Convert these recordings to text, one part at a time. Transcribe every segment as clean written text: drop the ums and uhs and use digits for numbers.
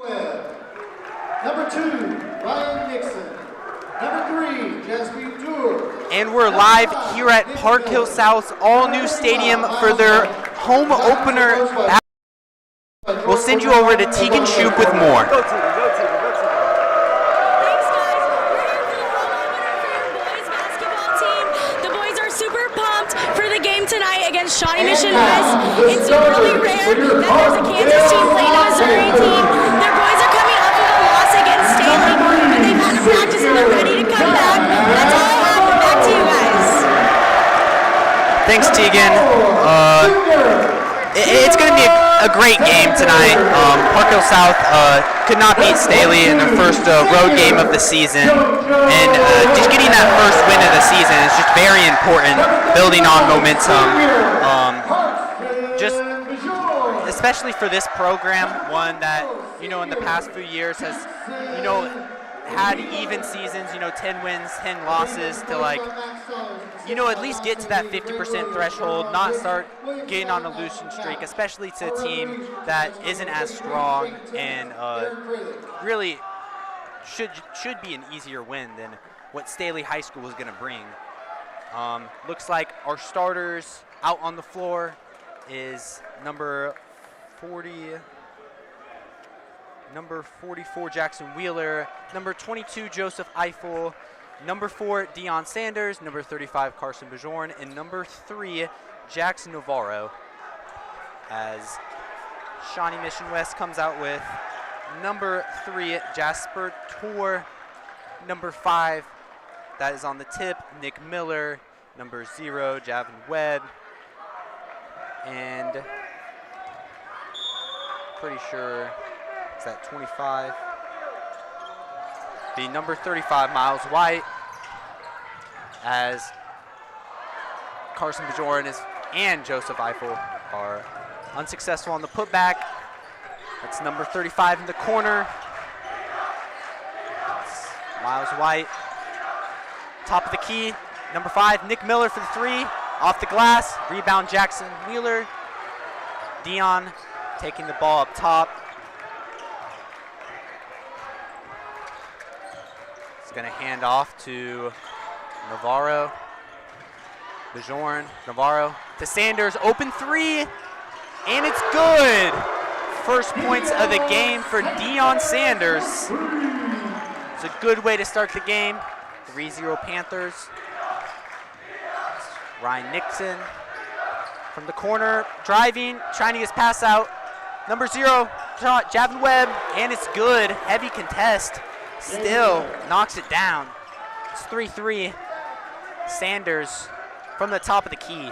Number 2, Ryan Nixon. Number 3, Jasmine Tour. And we're live here at Park Hill South's all-new stadium for their home opener. We'll send you over to Tegan Shoup with more. Thanks, guys. We're here for the home opener for your boys basketball team. The boys are super pumped for the game tonight against Shawnee Mission West. It's really rare that there's a Kansas team playing a Missouri team. Their boys are coming off of a loss against Staley, but they've had to practice and they're ready to come back. That's all I have. Back to you guys. Thanks, Tegan. It's going to be a great game tonight. Park Hill South could not beat Staley in their first road game of the season. And just getting that first win of the season is just very important, building on momentum. Just especially for this program, one that, in the past few years has, had even seasons, 10 wins, 10 losses to at least get to that 50% threshold, not start getting on a losing streak, especially to a team that isn't as strong and really should be an easier win than what Staley High School is going to bring. Looks like our starters out on the floor is number 44, Jackson Wheeler, number 22, Joseph Eiffel, number 4, Deion Sanders, number 35, Carson Bajorn, and number 3, Jackson Navarro, as Shawnee Mission West comes out with number 3, Jasper Tour, number 5, that is on the tip, Nick Miller, number 0, Javin Webb, and pretty sure it's that 25. The number 35, Miles White, as Carson Bajorn and Joseph Eiffel are unsuccessful on the putback. That's number 35 in the corner. It's Miles White. Top of the key, number 5, Nick Miller for the 3. Off the glass, rebound Jackson Wheeler. Deion taking the ball up top. Going to hand off to Navarro. Bajorn, Navarro to Sanders, open 3, and it's good. First points of the game for Deion Sanders. It's a good way to start the game. 3-0 Panthers. Ryan Nixon from the corner, driving, trying to get his pass out. Number 0, Javin Webb, and it's good. Heavy contest. Still knocks it down. It's 3-3. Sanders from the top of the key.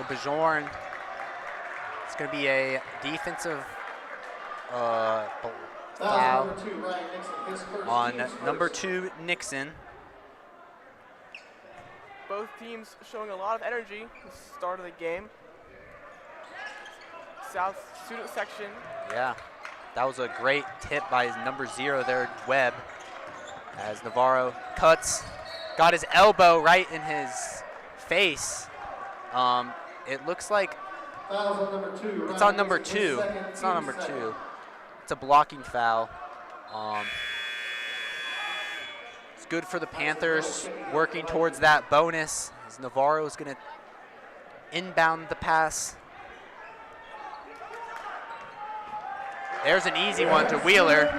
Bajorn. It's going to be a defensive foul on number 2, Nixon. Both teams showing a lot of energy at the start of the game. South student section. Yeah, that was a great tip by his number 0 there, Webb, as Navarro cuts, got his elbow right in his face. It looks like it's on number 2. It's not number 2. It's a blocking foul. It's good for the Panthers, working towards that bonus, as Navarro is going to inbound the pass. There's an easy one to Wheeler.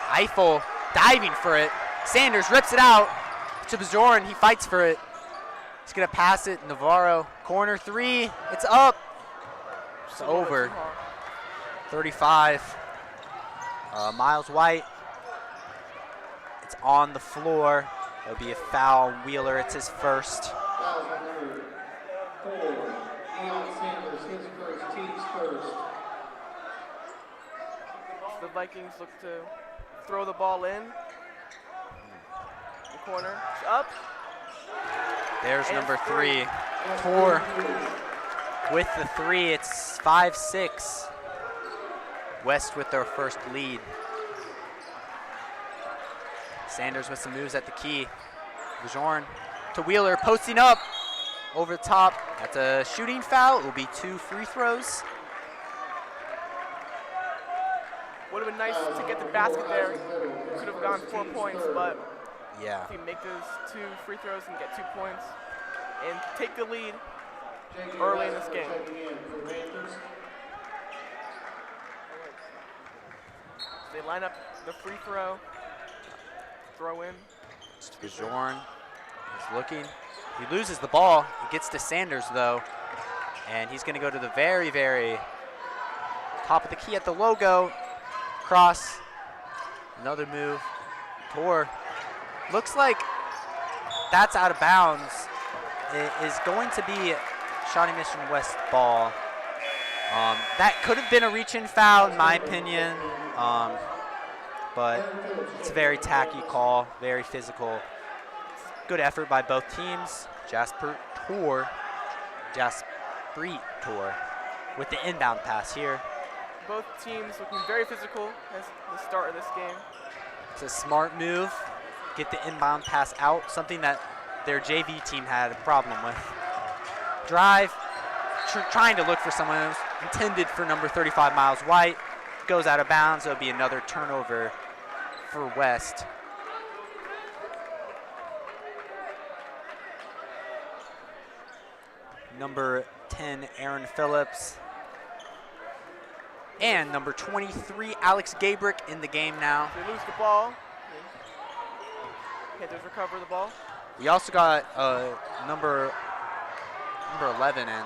Eiffel diving for it. Sanders rips it out to Bajorn. He fights for it. He's going to pass it. Navarro, corner 3. It's up. It's over. 35. Miles White. It's on the floor. There'll be a foul on Wheeler. It's his first. The Vikings look to throw the ball in. The corner, it's up. There's and number 3. Tour with the 3. It's 5-6. West with their first lead. Sanders with some moves at the key. Bajorn to Wheeler, posting up over the top. That's a shooting foul. It will be 2 free throws. Would have been nice to get the basket there. Could have gone 4 points, but Yeah. if you make those 2 free throws and get 2 points and take the lead early in this game. They line up the free throw in. Bjorn is looking. He loses the ball. He gets to Sanders, though. And he's going to go to the very, very top of the key at the logo. Cross. Another move. Tor. Looks like that's out of bounds. It is going to be Shawnee Mission West ball. That could have been a reach-in foul, in my opinion. But it's a very tacky call, very physical. Good effort by both teams. Jaspreet Tor with the inbound pass here. Both teams looking very physical as the start of this game. It's a smart move. Get the inbound pass out, something that their JV team had a problem with. Drive, trying to look for someone else, intended for number 35, Miles White. Goes out of bounds. It'll be another turnover for West. Number 10, Aaron Phillips. And number 23, Alex Gabrick in the game now. They lose the ball. Panthers recover the ball. We also got number 11 in.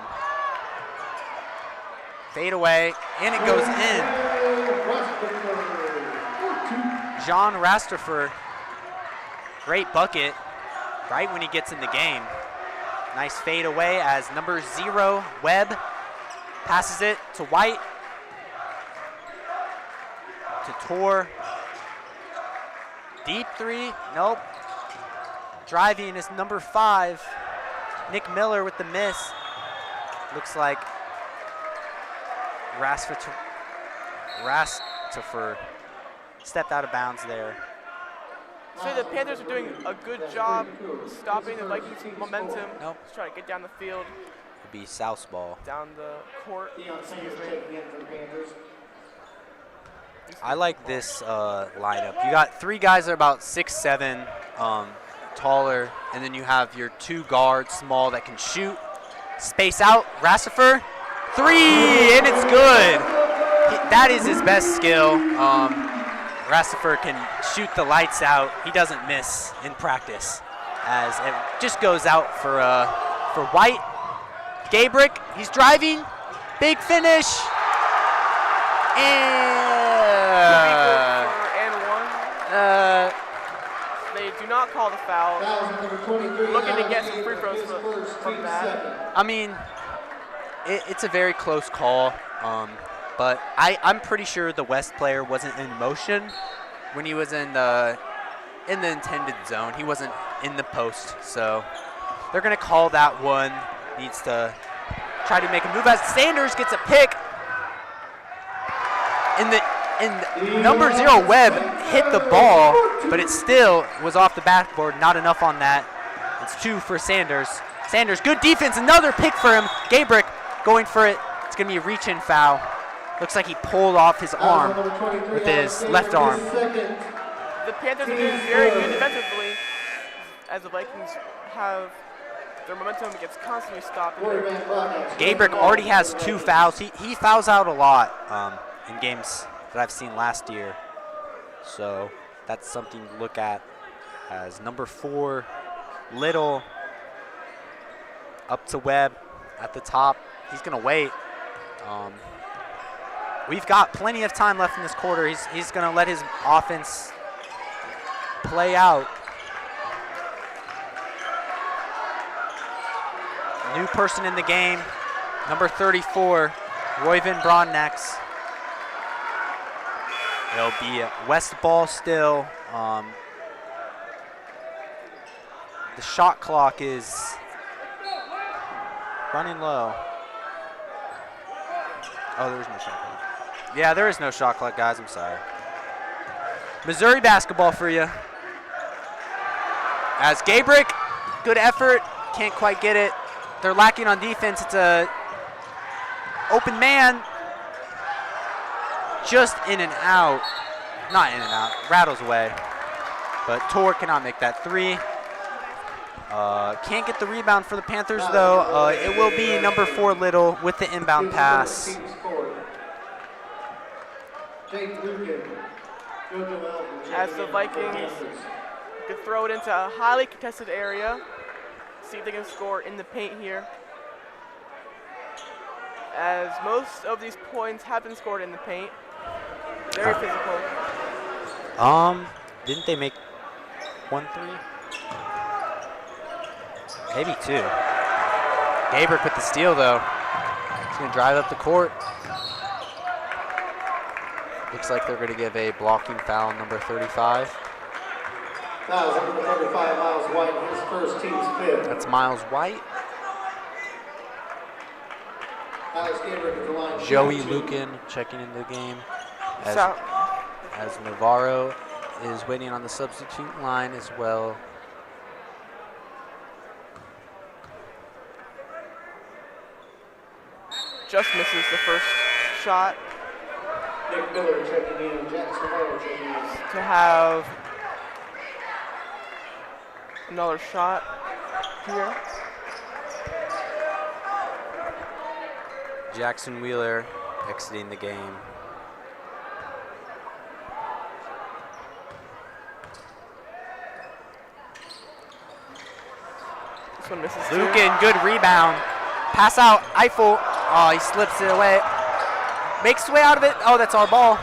Fade away, and it goes in. John Rasterfer, great bucket right when he gets in the game. Nice fade away as number 0, Webb, passes it to White, to Tor. Deep 3, nope. Driving is number 5, Nick Miller with the miss. Looks like Rasterfer stepped out of bounds there. Say the Panthers are doing a good job stopping the Vikings' momentum. Nope. Just trying to get down the field, It'll be South's ball. down the court. Excuse me. I like this lineup. You got 3 guys that are about 6'7", taller, and then you have your 2 guards, small, that can shoot. Space out, Rastifer, 3, and it's good. That is his best skill. Rastifer can shoot the lights out. He doesn't miss in practice, as it just goes out for White. Gabrick, he's driving, big finish, and they do not call the foul. Looking to get some free throws from that. I mean, it's a very close call, but I'm pretty sure the West player wasn't in motion when he was in the intended zone. He wasn't in the post, so they're gonna call that one. Needs to try to make a move as Sanders gets a pick. And number 0, Webb, hit the ball, but it still was off the backboard. Not enough on that. It's 2 for Sanders. Sanders, good defense, another pick for him. Gabrick going for it. It's going to be a reach-in foul. Looks like he pulled off his arm with his left arm. The Panthers are doing very good defensively, as the Vikings have their momentum gets constantly stopped. Gabrick already has 2 fouls. He fouls out a lot in games that I've seen last year. So that's something to look at. As number 4, Little, up to Webb at the top. He's going to wait. We've got plenty of time left in this quarter. He's going to let his offense play out. New person in the game, number 34, Royvin Bronnex. It'll be West ball still. The shot clock is running low. Oh, there's no shot clock. Yeah, there is no shot clock, guys. I'm sorry. Missouri basketball for you. As Gabrick Good effort, can't quite get it. They're lacking on defense. It's a open man. Just in and out. Not in and out, rattles away. But Tor cannot make that three. Can't get the rebound for the Panthers though. It will be number 4 Little with the inbound pass. As the Vikings could throw it into a highly contested area. See if they can score in the paint here. As most of these points have been scored in the paint. Very physical. Didn't they make 1 3? Maybe 2. Gabrick with the steal though. He's gonna drive up the court. Looks like they're gonna give a blocking foul, number 35. Foul number 35, Miles White, his first, team's 5th. That's Miles White. Alex Gabrick at the line. Joey Lucan checking into the game. As Navarro is waiting on the substitute line as well. Just misses the first shot. Nick Miller checking in. Jackson Navarro checking in. To have another shot here. Jackson Wheeler exiting the game. This one misses. Lucan, good rebound. Pass out, Eiffel. Oh, he slips it away. Makes his way out of it. Oh, that's our ball.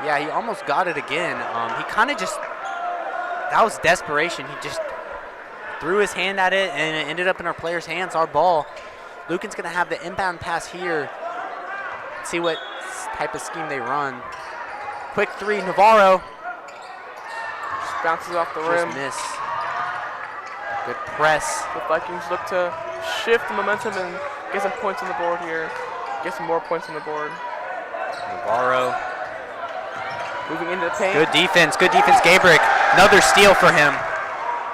Yeah, he almost got it again. He kind of just, that was desperation. He just threw his hand at it, and it ended up in our player's hands, our ball. Lucan's going to have the inbound pass here. See what type of scheme they run. Quick 3, Navarro. Just bounces off the rim. Just miss. Good press. The Vikings look to shift the momentum and get some points on the board here. Get some more points on the board. Navarro. Moving into the paint. Good defense, Gabrick. Another steal for him.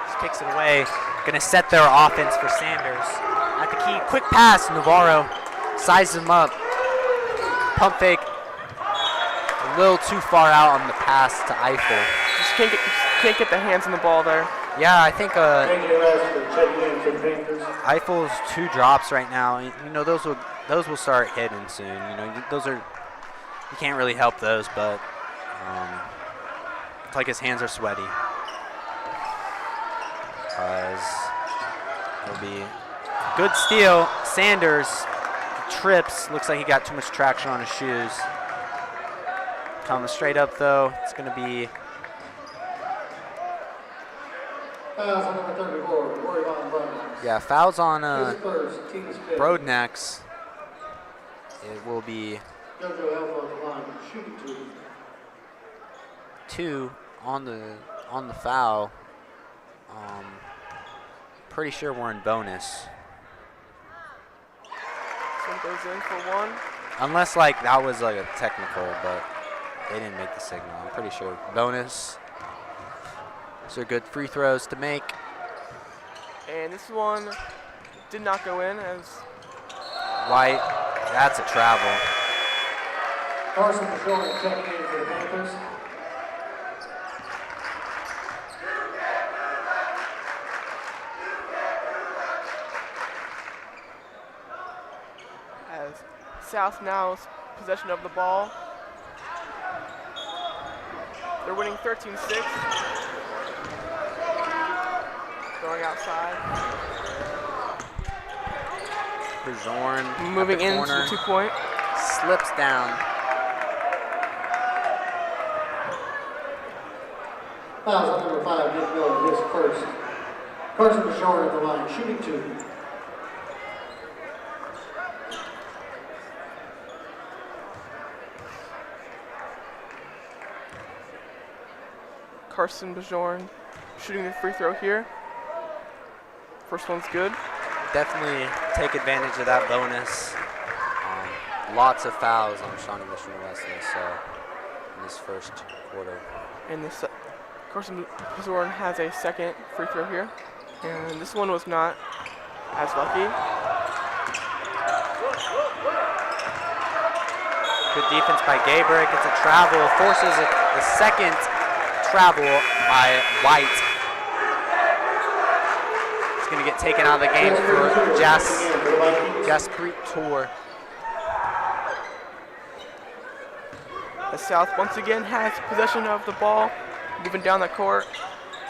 Just kicks it away. Gonna set their offense for Sanders. At the key, quick pass, Navarro. Sizes him up. Pump fake. A little too far out on the pass to Eiffel. Just can't get the hands on the ball there. Yeah, I think Eiffel's 2 drops right now. You know, those will start hitting soon. You know, those are, you can't really help those, but it's like his hands are sweaty. It'll be good steal. Sanders trips. Looks like he got too much traction on his shoes. Coming straight up though. It's gonna be. Fouls on number 34, Rory Von Broadnax. Yeah, fouls on His first, team's 5th. Broadnax. It will be JoJo Elfo on the line, shooting 2. 2 on the foul. Pretty sure we're in bonus. This one goes in for 1. Unless like that was like a technical, but they didn't make the signal. I'm pretty sure bonus. So good free throws to make. And this one did not go in as White, that's a travel. Carson Shawnee checking in for the Panthers. as South now has possession of the ball. They're winning 13-6. Going outside. Bajorn Moving into the 2-point. Slips down. Fouls on number 5, Nick Miller, his first. Carson Bashar at the line, shooting 2. Carson Bajorn shooting the free throw here. First one's good. Definitely take advantage of that bonus. Lots of fouls on Shawnee Mission Wesley, so in this first quarter. And this Carson Bajorn has a second free throw here. And this one was not as lucky. Good defense by Gabrick. It's a travel, forces the second travel by White. He's going to get taken out of the game for Jasprit Tour. The South once again has possession of the ball, moving down the court.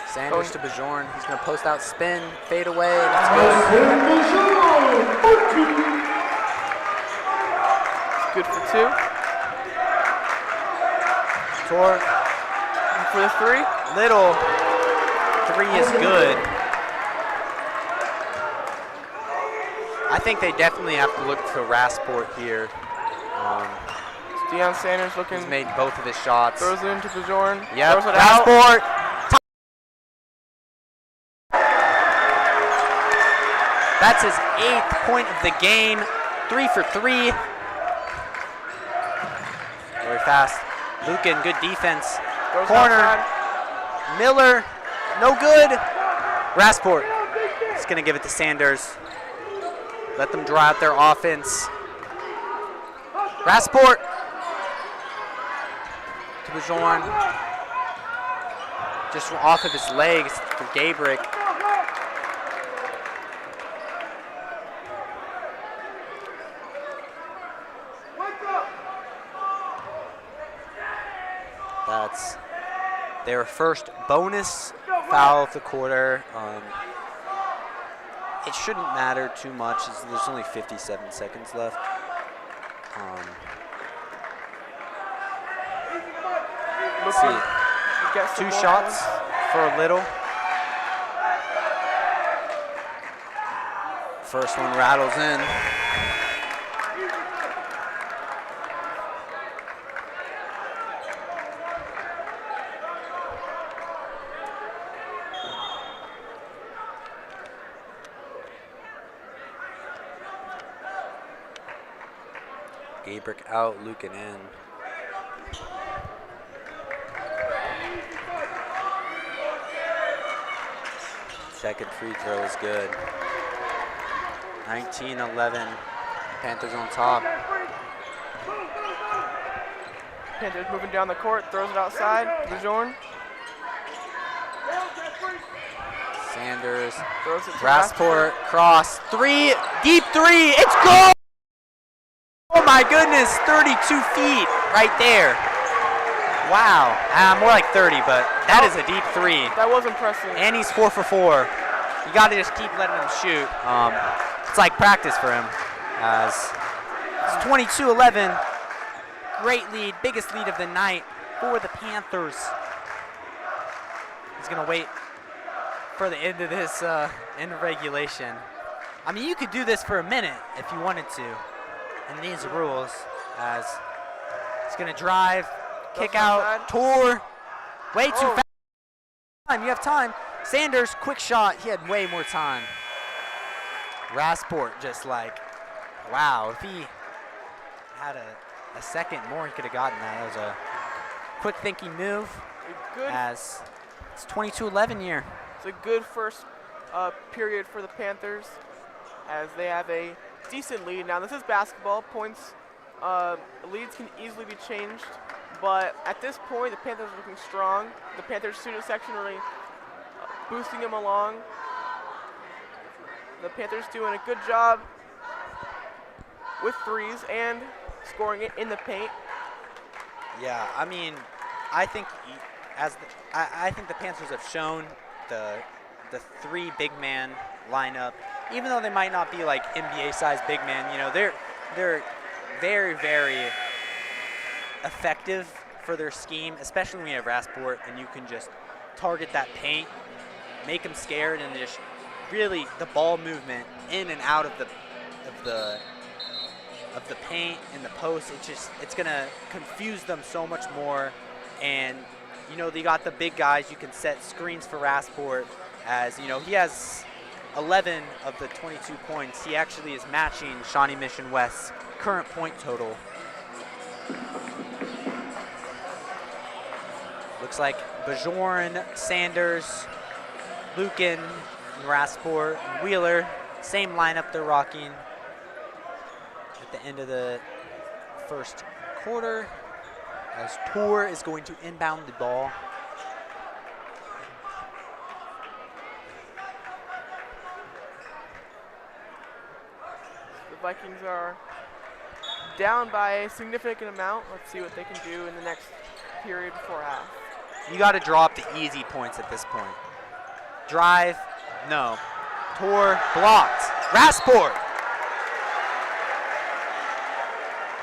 Sanders to Bajorn. He's going to post out spin, fade away. That's good. It's good for 2. Tour For the 3. Little. 3 is good. I think they definitely have to look to Rasport here. Deion Sanders looking. He's made both of his shots. Throws it into Bajorn. Yep, Throws it out. Rasport. That's his 8th point of the game. 3 for 3. Very fast. Lucan, good defense. Throws Corner. outside. Miller, no good. Rasport is going to give it to Sanders. Let them draw out their offense. Rasport to Bajorn. Just off of his legs for Gabrick. That's their first bonus foul of the quarter. It shouldn't matter too much. There's only 57 seconds left. Let's see. 2 shots for Little. First one rattles in. Gabrick out, Lucan in. Second free throw is good. 19-11. Panthers on top. Panthers moving down the court, throws it outside. Bajorn. Sanders. Throws it to Rasport, cross. 3, deep 3. It's goal! Oh my goodness, 32 feet right there. Wow, more like 30, but that is a deep 3. That was impressive. And he's 4 for 4. You got to just keep letting him shoot. It's like practice for him. As it's 22-11. Great lead, biggest lead of the night for the Panthers. He's gonna wait for the end of this end of regulation. I mean, you could do this for a minute if you wanted to. And these rules, as he's gonna drive, kick out, Tour, way too fast. You have time. Sanders, quick shot. He had way more time. Rasport just like, wow. If he had a second more, he could have gotten that. That was a quick thinking move. As it's 22-11 here. It's a good first period for the Panthers, as they have a decent lead. Now this is basketball. Points, leads can easily be changed, but at this point the Panthers are looking strong. The Panthers student section really boosting them along. The Panthers doing a good job with threes and scoring it in the paint. Yeah, I mean, I think I think the Panthers have shown the 3 big man lineup, even though they might not be like NBA-sized big men, you know, they're very, very effective for their scheme, especially when you have Rasport and you can just target that paint, make them scared, and just really the ball movement in and out of the paint and the post. It's gonna confuse them so much more. And you know, they got the big guys. You can set screens for Rasport, as you know, he has 11 of the 22 points. He actually is matching Shawnee Mission West's current point total. Looks like Bajorn, Sanders, Lucan, and Rasport and Wheeler. Same lineup they're rocking at the end of the first quarter, as Tour is going to inbound the ball. The Vikings are down by a significant amount. Let's see what they can do in the next period before half. You got to drop the easy points at this point. Drive, no. Tour, blocked. Rasport.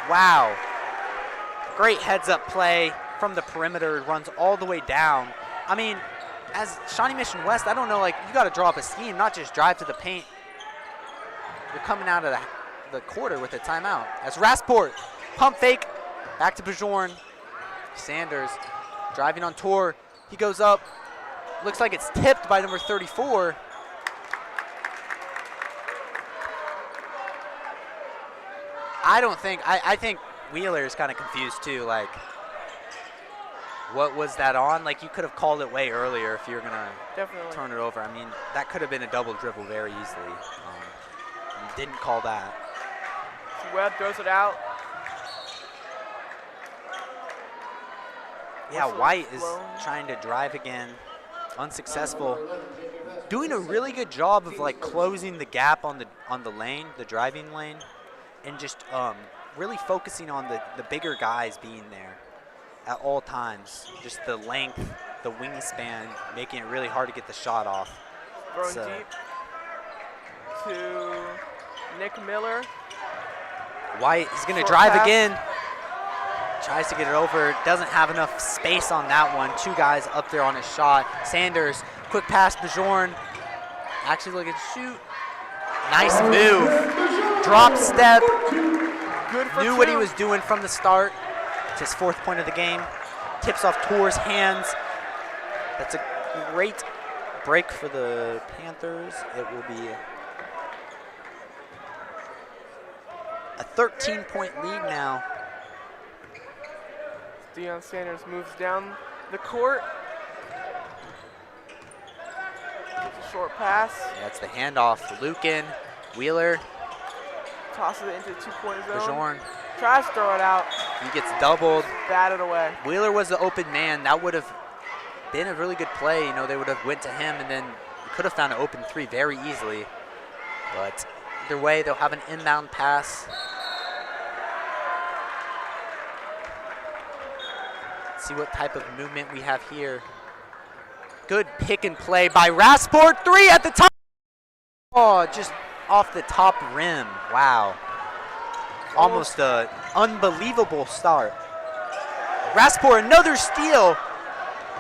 Wow. Great heads-up play from the perimeter. Runs all the way down. I mean, as Shawnee Mission West, I don't know, like, you got to draw up a scheme, not just drive to the paint. You're coming out of the quarter with a timeout. As Rasport, pump fake, back to Bajorn. Sanders driving on Tour. He goes up. Looks like it's tipped by number 34. I think Wheeler is kind of confused too. Like, what was that on? Like, you could have called it way earlier if you were gonna turn it over. I mean, that could have been a double dribble very easily. You didn't call that. Webb throws it out. Yeah, White is trying to drive again, unsuccessful. Doing a really good job of like closing the gap on the lane, the driving lane, and just really focusing on the bigger guys being there at all times. Just the length, the wingspan, making it really hard to get the shot off. Throwing deep to Nick Miller. White is going to Short drive pass. again. Tries to get it over, doesn't have enough space on that one. Two guys up there on his shot. Sanders, quick pass, Bajorn. Actually looking to shoot. Nice move. Drop step. Good for Knew what he was doing from the start. It's his 4th point of the game. Tips off Tour's hands. That's a great break for the Panthers. It will be a 13-point lead now. Deion Sanders moves down the court. It's a short pass. That's the handoff. Lucan, Wheeler, Tosses it into the 2-point zone. Bajorn. Tries to throw it out. He gets doubled. Batted away. Wheeler was the open man. That would have been a really good play. You know, they would have went to him, and then you could have found an open 3 very easily. But either way, they'll have an inbound pass. See what type of movement we have here. Good pick and play by Rasport. 3 at the top. Oh, just off the top rim. Wow. Almost an unbelievable start. Rasport, another steal.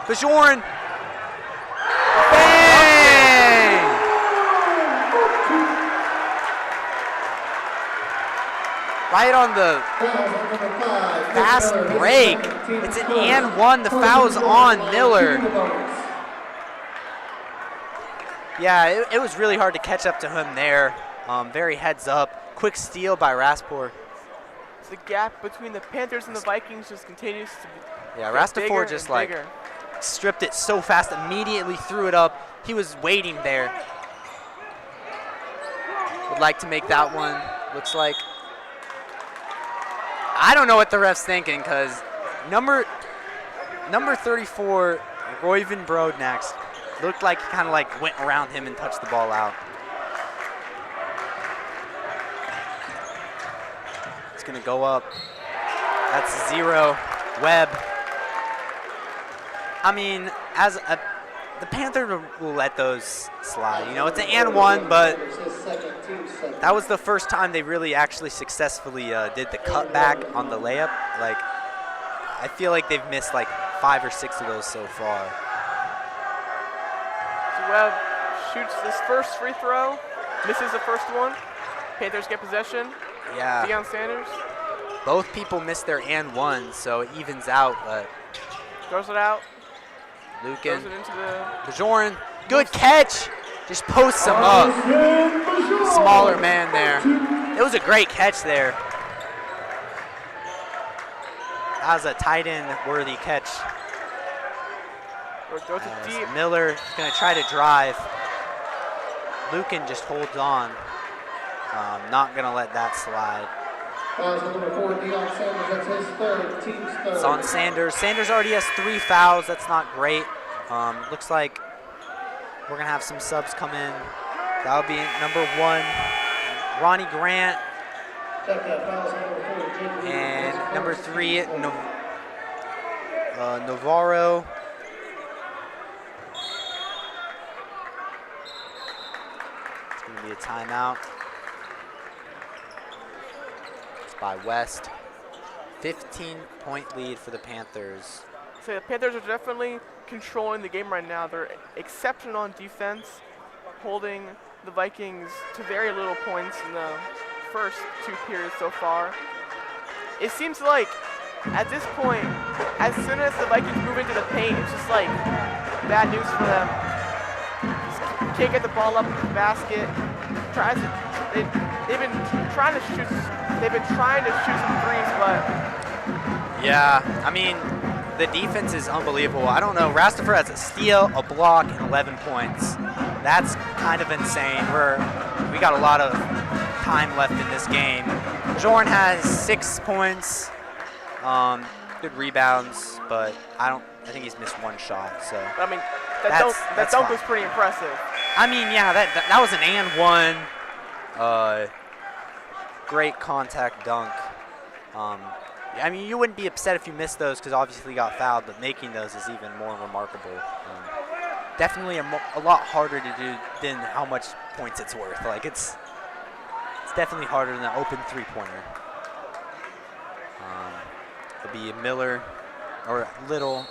Bajorn. Bang! Right on the fast break. It's an and 1. The foul's on Miller. Yeah, it was really hard to catch up to him there. Very heads up. Quick steal by Rasport. The gap between the Panthers and the Vikings just continues to be Rasport just like stripped it so fast, immediately threw it up. He was waiting there. Would like to make that one. Looks like. I don't know what the ref's thinking, because number 34, Royven Brodnax, looked like he kind of like went around him and touched the ball out. It's going to go up. That's 0. Webb. I mean, the Panthers will let those slide. You know, it's an and 1, but that was the first time they really actually successfully did the cutback on the layup. Like, I feel like they've missed like 5 or 6 of those so far. So Webb shoots this first free throw, misses the first one. Panthers get possession. Yeah. Deion Sanders both people missed their and 1, so it evens out. But throws it out. Lucan, Throws it into the Bajorn, good catch. Just posts him up. Smaller man there. It was a great catch there. That was a tight end worthy catch. Or throws it deep. Miller is going to try to drive. Lucan just holds on. Not going to let that slide. Number 4, Deion Sanders, that's his third, team's third. It's on Sanders. Sanders already has 3 fouls. That's not great. Looks like we're going to have some subs come in. That'll be number 1, Ronnie Grant. Check that, fouls number 4, And number 3, Navarro. It's going to be a timeout. It's by West. 15-point lead for the Panthers. So the Panthers are definitely controlling the game right now. They're exceptional on defense, holding the Vikings to very little points in the first 2 periods so far. It seems like at this point, as soon as the Vikings move into the paint, it's just like bad news for them. Just can't get the ball up in the basket. They've been trying to shoot some threes, but yeah, I mean, the defense is unbelievable. I don't know. Rastafur has a steal, a block, and 11 points. That's kind of insane. We got a lot of time left in this game. Jorn has 6 points, good rebounds, but I think he's missed 1 shot. So I mean, that dunk was pretty impressive. I mean, yeah, that was an and 1. Great contact dunk. I mean, you wouldn't be upset if you missed those because obviously you got fouled, but making those is even more remarkable. Definitely a lot harder to do than how much points it's worth. Like it's definitely harder than an open 3-pointer. It'll be Miller or Little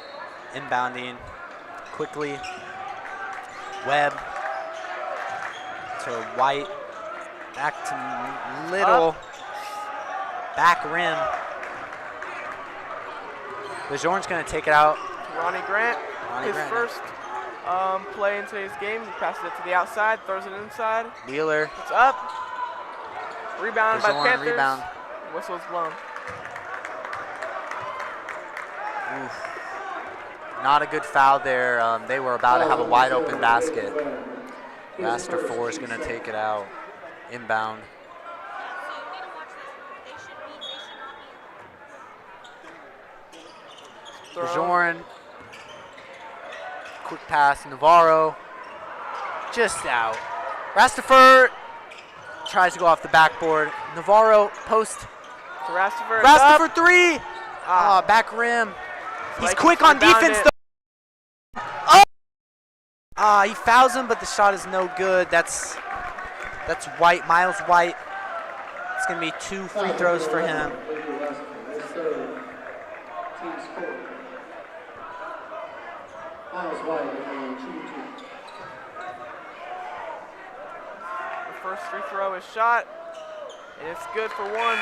inbounding quickly. Webb to White, back to Little, back rim. Bajorn's going to take it out. Ronnie Grant, first play in today's game. He passes it to the outside, throws it inside. Wheeler. It's up. Rebound by Panthers. Rebound. Whistle's blown. Oof. Not a good foul there. They were about to have a wide open basket. Master 4 is going to take it out. Inbound. Bajoran. Quick pass. Navarro. Just out. Rastafur tries to go off the backboard. Navarro post. Rastafur. Rastafur 3. Back rim. He's quick on defense though. Oh! He fouls him, but the shot is no good. That's White, Miles White. It's gonna be 2 free throws for him. The first free throw is shot, and it's good for 1.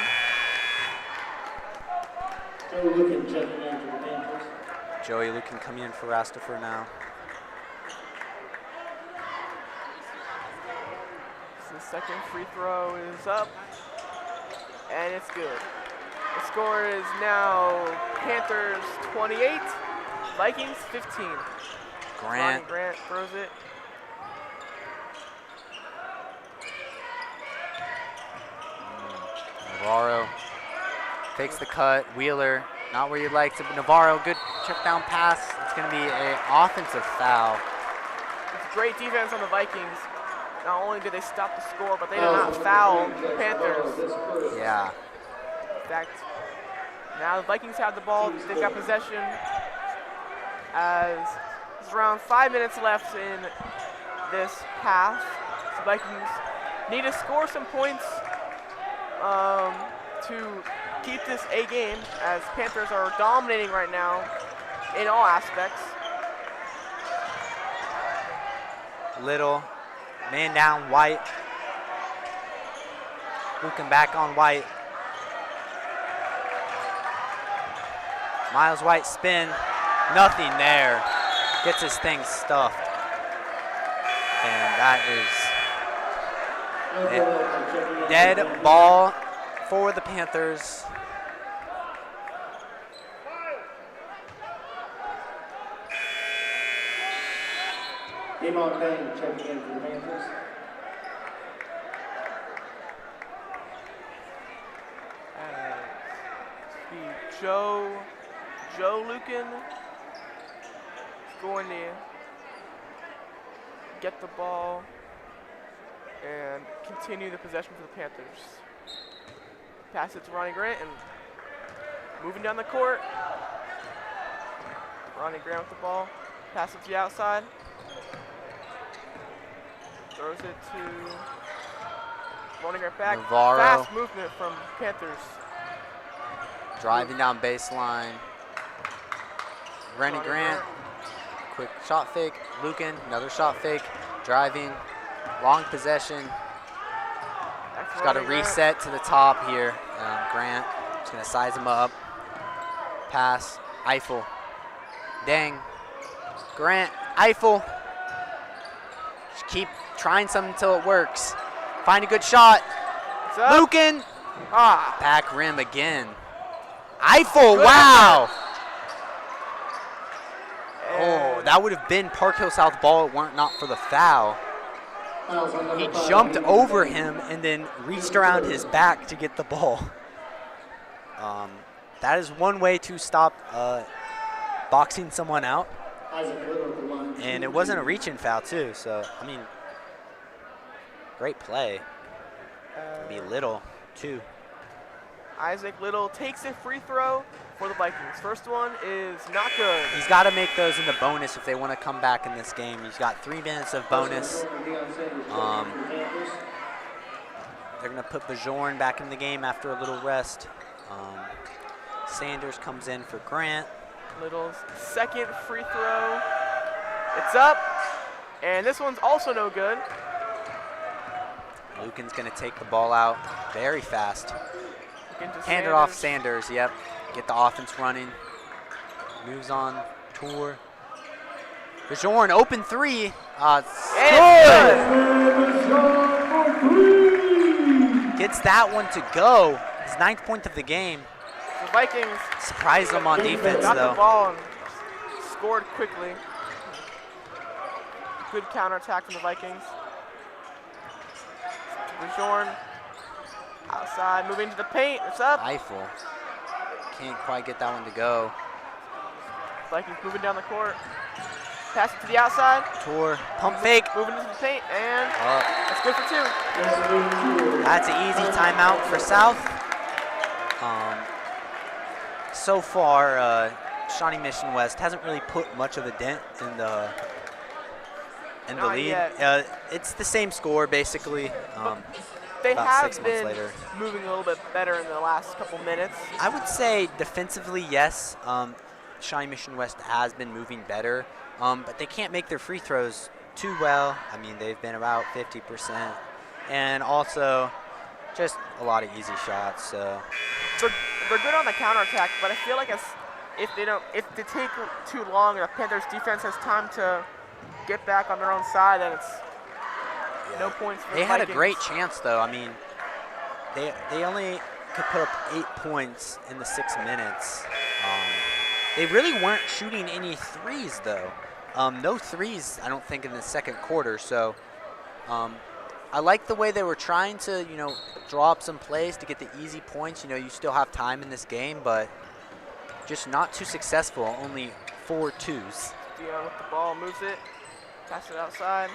Joey Lucan coming in for Rastafur now. So the second free throw is up, and it's good. The score is now Panthers 28, Vikings 15. Grant throws it. Navarro takes the cut. Wheeler, not where you'd like to. Navarro, good check down pass. It's going to be an offensive foul. It's great defense on the Vikings. Not only did they stop the score, but they did not foul the Panthers. Yeah. In fact, now the Vikings have the ball. They've got possession. As there's around 5 minutes left in this half. The Vikings need to score some points to keep this a game, as Panthers are dominating right now in all aspects. Little, man down, White. Lucan back on White. Miles White spin, nothing there. Gets his thing stuffed. And that is it. Dead ball for the Panthers. Game on Payne checking in for the Panthers. be Joe Lucan. He's going to get the ball and continue the possession for the Panthers. Pass it to Ronnie Grant and moving down the court. Ronnie Grant with the ball. Pass it to the outside. Throws it to Ronnie Grant back. Navarro. Fast movement from Panthers. Driving down baseline. Ronnie Grant. Quick shot fake. Lucan, another shot fake. Driving. Long possession. He's got to reset to the top here. Grant is going to size him up. Pass. Eiffel. Dang. Grant. Eiffel. Just keep trying something until it works. Find a good shot. Lucan. Back rim again. Eiffel. Wow. Oh, that would have been Park Hill South ball. It weren't not for the foul. He jumped over him and then reached around his back to get the ball. That is one way to stop boxing someone out. And it wasn't a reach-in foul, too. So, I mean, great play. Be Little, too. Isaac Little takes a free throw for the Vikings. First one is not good. He's got to make those in the bonus if they want to come back in this game. He's got 3 minutes of bonus. They're going to put Bajorn back in the game after a little rest. Sanders comes in for Grant. Little's second free throw. It's up. And this one's also no good. Lucan's going to take the ball out very fast. Hand it off Sanders, yep. Get the offense running. Moves on, Tour. Bajorn, open 3. Good! Gets that one to go. His 9th point of the game. The Vikings surprised them on defense, got though. the ball and scored quickly. Good counterattack from the Vikings. Bajorn outside, moving to the paint. It's up. Eiffel can't quite get that one to go. Vikings moving down the court. Pass it to the outside. Tour, pump fake. Moving into the paint, and that's good for 2. That's an easy timeout for South. So far, Shawnee Mission West hasn't really put much of a dent in the lead. It's the same score, basically. They about have 6 months been later. moving a little bit better in the last couple minutes. I would say defensively, yes. Shawnee Mission West has been moving better, but they can't make their free throws too well. I mean, they've been about 50%, and also just a lot of easy shots. So they're good on the counterattack, but I feel like if they take too long and the Panthers defense has time to get back on their own side, then it's no points for the They had Vikings. a great chance, though. I mean, they only could put up 8 points in the 6 minutes. They really weren't shooting any threes, though. No threes, I don't think, in the second quarter. So I like the way they were trying to, draw up some plays to get the easy points. You still have time in this game, but just not too successful. Only 4 twos. Dion with the ball, moves it, pass it outside.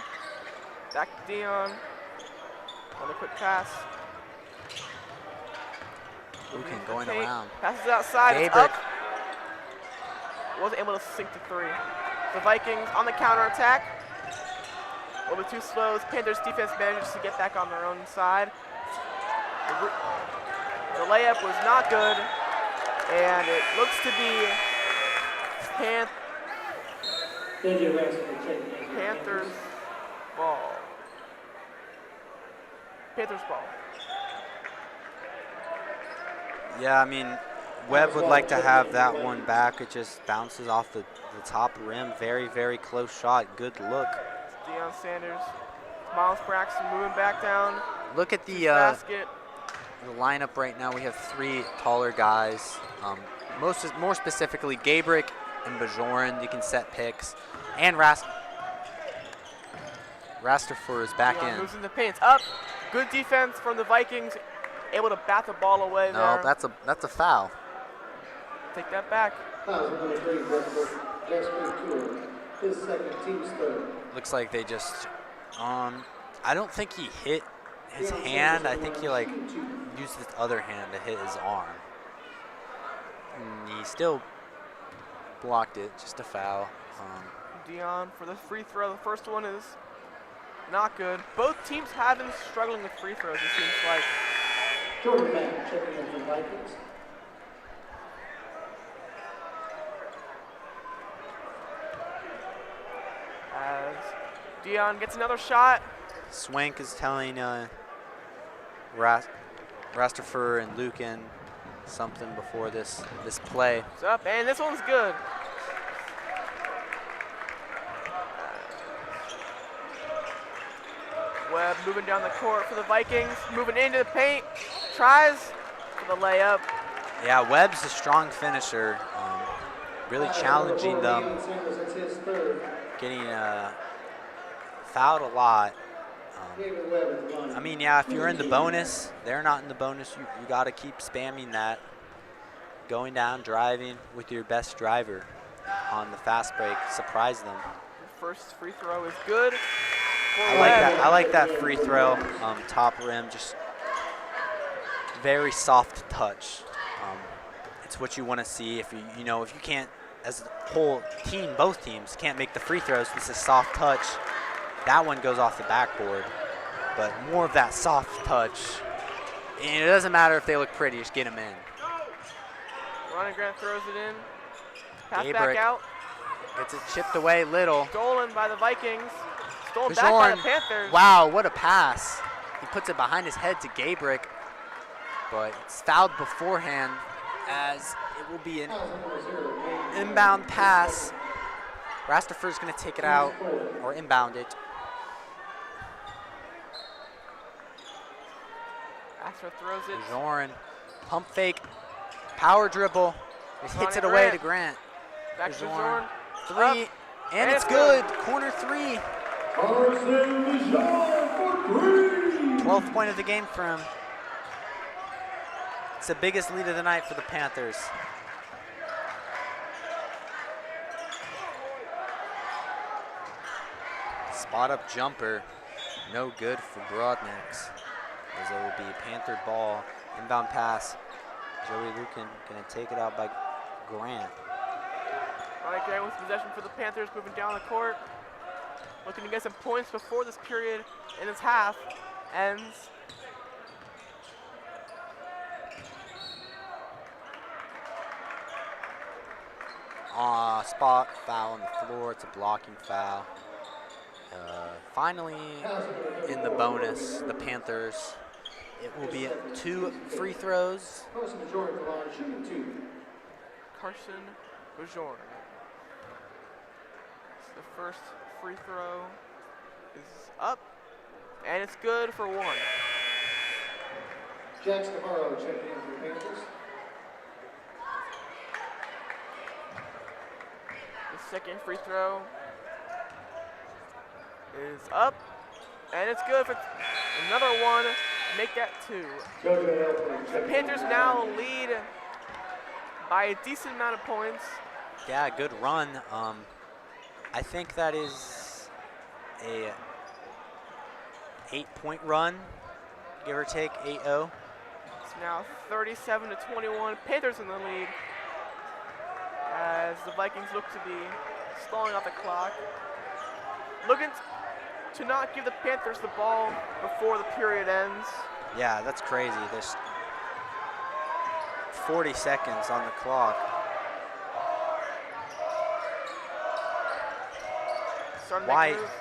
Back to Dion. Another quick pass. Lucan going around. Passes it outside. It's Gabrick. up. Wasn't able to sink to 3. The Vikings on the counterattack. A little bit too slow. Panthers defense manages to get back on their own side. The layup was not good. And it looks to be Panthers ball. Panthers ball. Yeah, I mean, Webb would like to have that one back. It just bounces off the top rim. Very, very close shot. Good look. Deion Sanders. Miles Braxton moving back down. Look at the basket. The lineup right now. We have 3 taller guys. More specifically, Gabrick and Bajorn. You can set picks. And Rasterford is back in. Moves in the paint. It's up. Good defense from the Vikings. Able to bat the ball away there. No, that's a foul. take that back. Fouls number 3, Jasper Tour. His second, team's third. Looks like they just, I don't think he hit his hand. I think he like used his other hand to hit his arm. And he still blocked it, just a foul. Dion for the free throw. The first one is not good. Both teams have been struggling with free throws, it seems like. Jordan Mack checking in for Vikings. As Dion gets another shot. Swank is telling Rastafer and Lucan something before this play. It's up, and this one's good. Webb moving down the court for the Vikings, moving into the paint, tries for the layup. Yeah, Webb's a strong finisher, really challenging them, getting fouled a lot. I mean, yeah, if you're in the bonus, they're not in the bonus, you got to keep spamming that. Going down, driving with your best driver on the fast break, surprise them. First free throw is good. I like that free throw, top rim, just very soft touch. It's what you want to see. If you know if you can't, as a whole team, both teams can't make the free throws. This is soft touch. That one goes off the backboard, but more of that soft touch. And it doesn't matter if they look pretty, just get them in. Ronnie Grant throws it in. Pass Gabrick back out. Gets it chipped away little. Stolen by the Vikings. Stolen back by the Panthers. Wow, what a pass. He puts it behind his head to Gabrick, but it's fouled beforehand as it will be an inbound pass. Rastafer's going to take it out or inbound it. Astra throws it. Zoran, pump fake, power dribble. Just hits it away to Grant. Back to Zorn. Zorn. Three, and it's good. Corner three. 12th point of the game for him. It's the biggest lead of the night for the Panthers. Spot up jumper, no good for Broadnax. As it will be Panther ball, inbound pass. Joey Lucan gonna take it out by Grant. Ronnie Grant with possession for the Panthers, moving down the court. Looking to get some points before this period in its half ends. Spot foul on the floor. It's a blocking foul. Finally, in the bonus, the Panthers. It will be 2 free throws. Carson Bajorn. The first free throw is up, and it's good for 1. Jax Navarro checking in for the Panthers. The second free throw is up, and it's good for another 1. Make that 2. The Panthers now lead by a decent amount of points. Yeah, good run. I think that is a 8-point run, give or take 8-0. It's now 37-21. Panthers in the lead as the Vikings look to be stalling out the clock. Looking to not give the Panthers the ball before the period ends. Yeah, that's crazy. There's 40 seconds on the clock. Starting to White. make a move.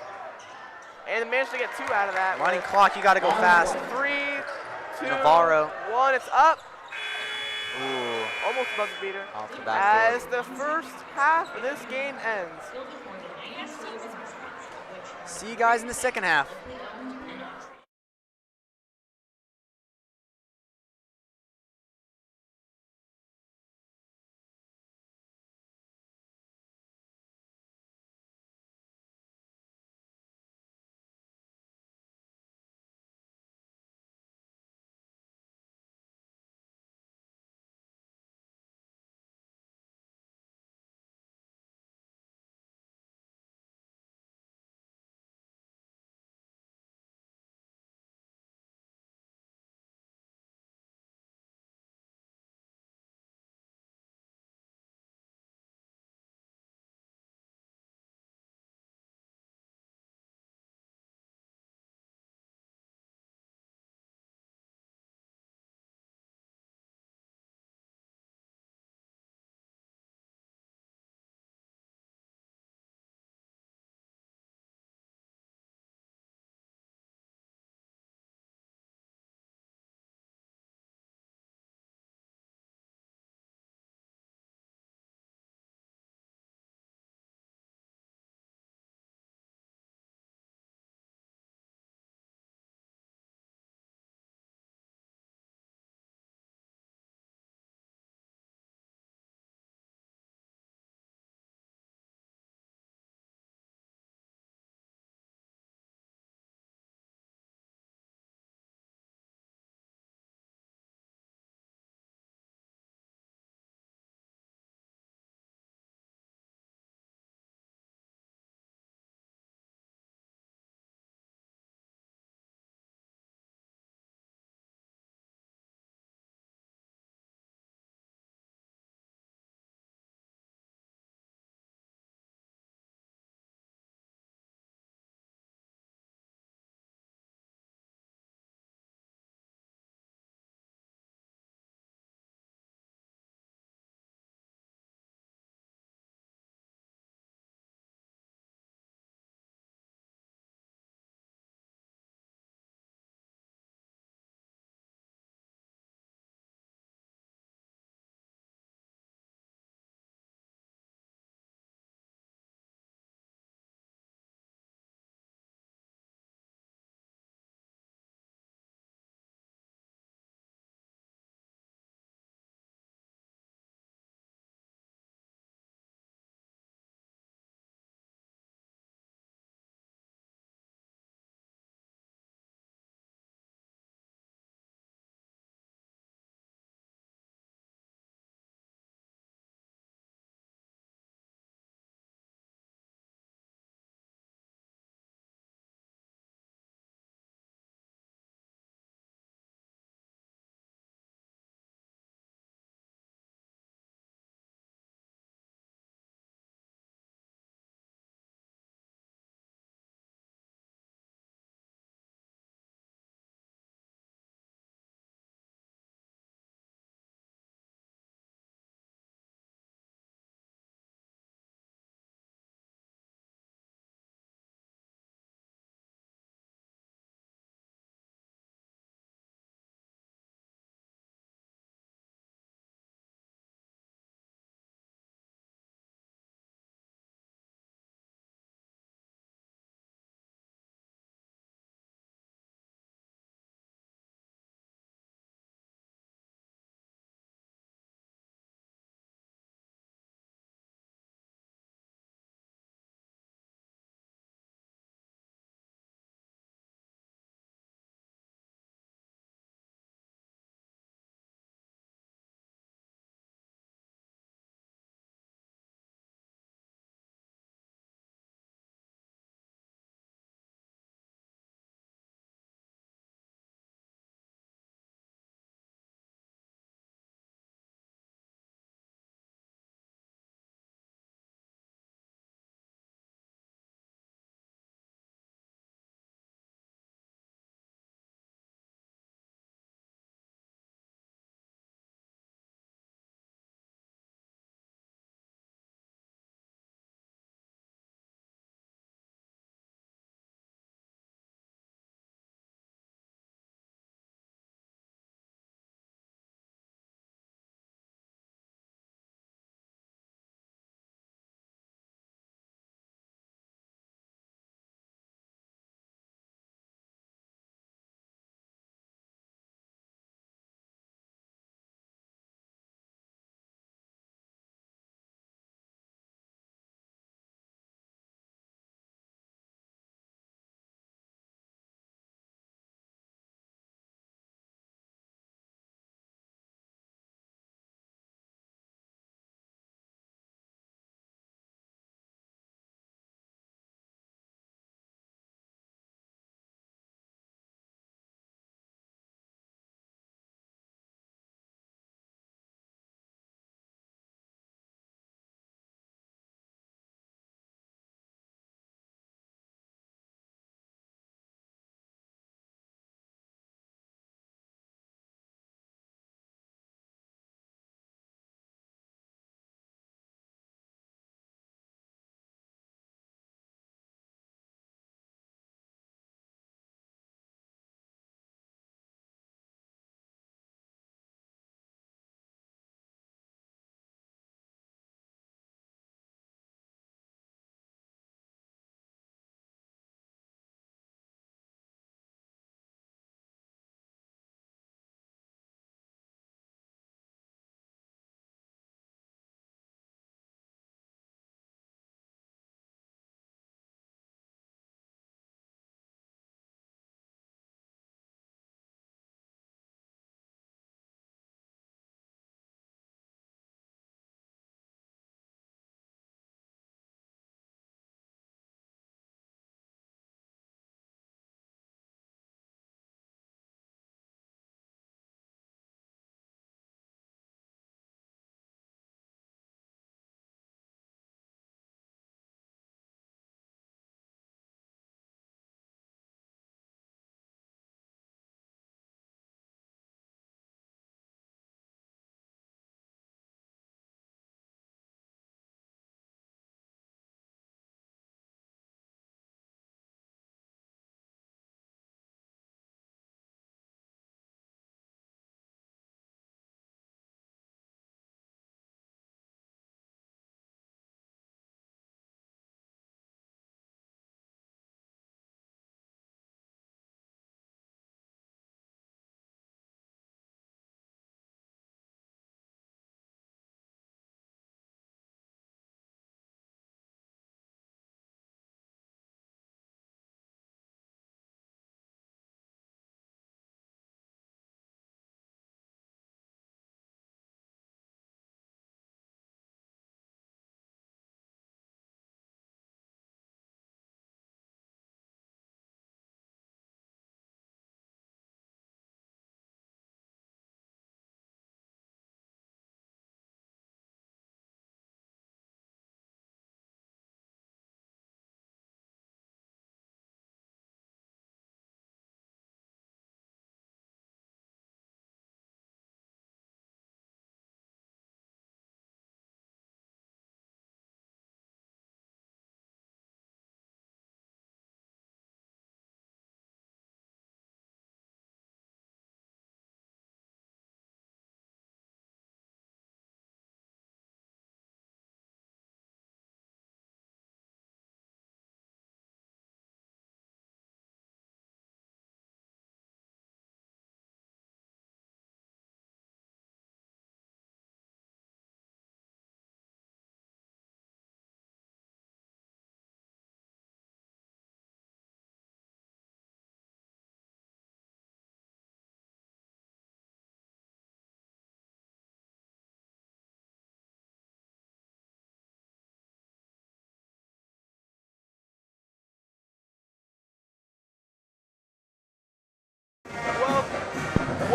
And they managed to get 2 out of that. Running clock, you got to go fast. 3, 2, Navarro. 1, it's up. Ooh, Almost buzzer beater. off the backboard. As the first half of this game ends. See you guys in the second half.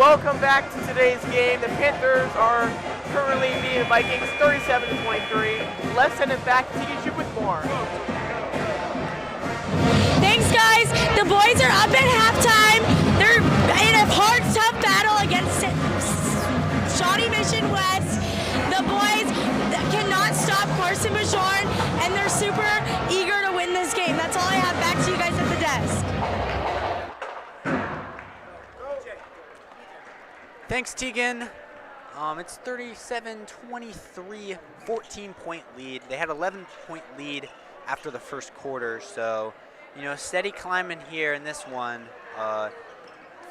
welcome back to today's game. The Panthers are currently beating the Vikings 37-23. Let's send it back to you with more. Thanks, guys. The boys are up at halftime. They're in a hard, tough battle against Shawnee Mission West. The boys cannot stop Carson Bajorn, and they're super eager to win this game. That's all I have. Back to you guys at the desk. Thanks, Tegan. It's 37-23, 14-point lead. They had 11-point lead after the first quarter, so steady climbing here in this one.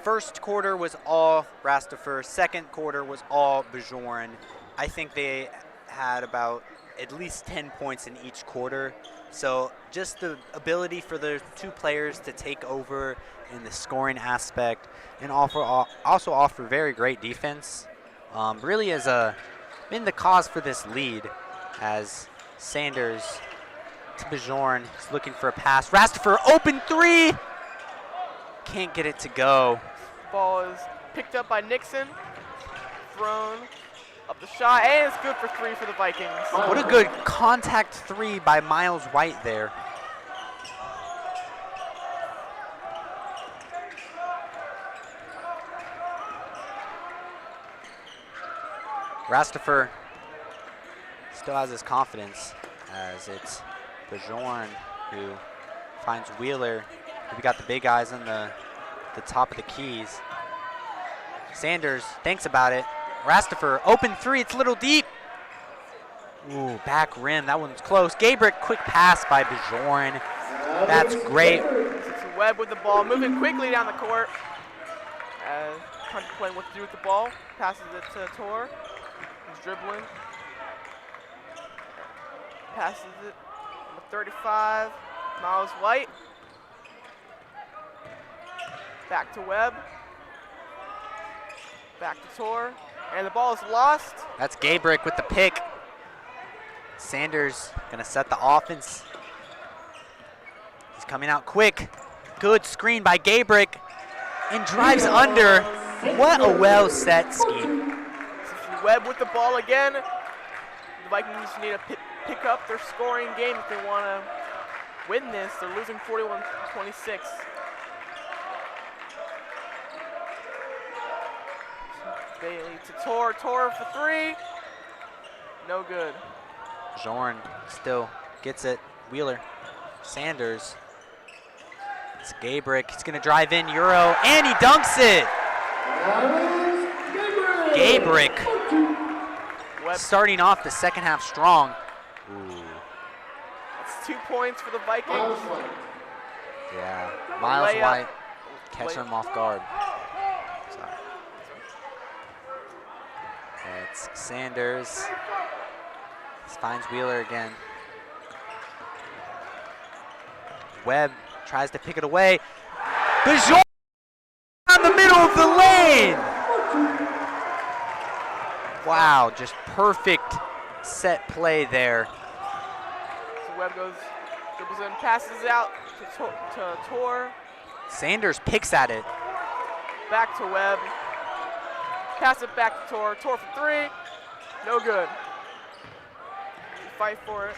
First quarter was all Rastafer. Second quarter was all Bajorn. I think they had about at least 10 points in each quarter. So just the ability for the two players to take over in the scoring aspect and also offer very great defense really has been the cause for this lead, as Sanders to Bajorn is looking for a pass. Rastafer, open three! Can't get it to go. Ball is picked up by Nixon, thrown up the shot, and it's good for three for the Vikings. What a good contact three by Miles White there. Rastafer still has his confidence, as it's Bajorn who finds Wheeler. We got the big guys on the top of the keys. Sanders thinks about it. Rastafer, open three, it's a little deep. Ooh, back rim, that one's close. Gabrick, quick pass by Bajorn. That's great. It's Webb with the ball, moving quickly down the court. Contemplating what to do with the ball. Passes it to Tor. He's dribbling. Passes it. Number 35, Miles White. Back to Webb. Back to Tor. And the ball is lost. That's Gabrick with the pick. Sanders gonna set the offense. He's coming out quick. Good screen by Gabrick. And drives under. What a well set scheme. Webb with the ball again. The Vikings need to pick up their scoring game if they want to win this. They're losing 41-26. Bailey to Tor. Tor for three. No good. Bajorn still gets it. Wheeler. Sanders. It's Gabrick. He's going to drive in Euro, and he dunks it. Gabrick starting off the second half strong. Ooh. It's 2 points for the Vikings. Yeah, Miles White catching him off guard. Sorry. It's Sanders. Finds Wheeler again. Webb tries to pick it away. Bajorn down the middle of the lane. Wow, just perfect set play there. So Webb dribbles in, passes out to Tor. Sanders picks at it. Back to Webb. Pass it back to Tor. Tor for three. No good. Fight for it.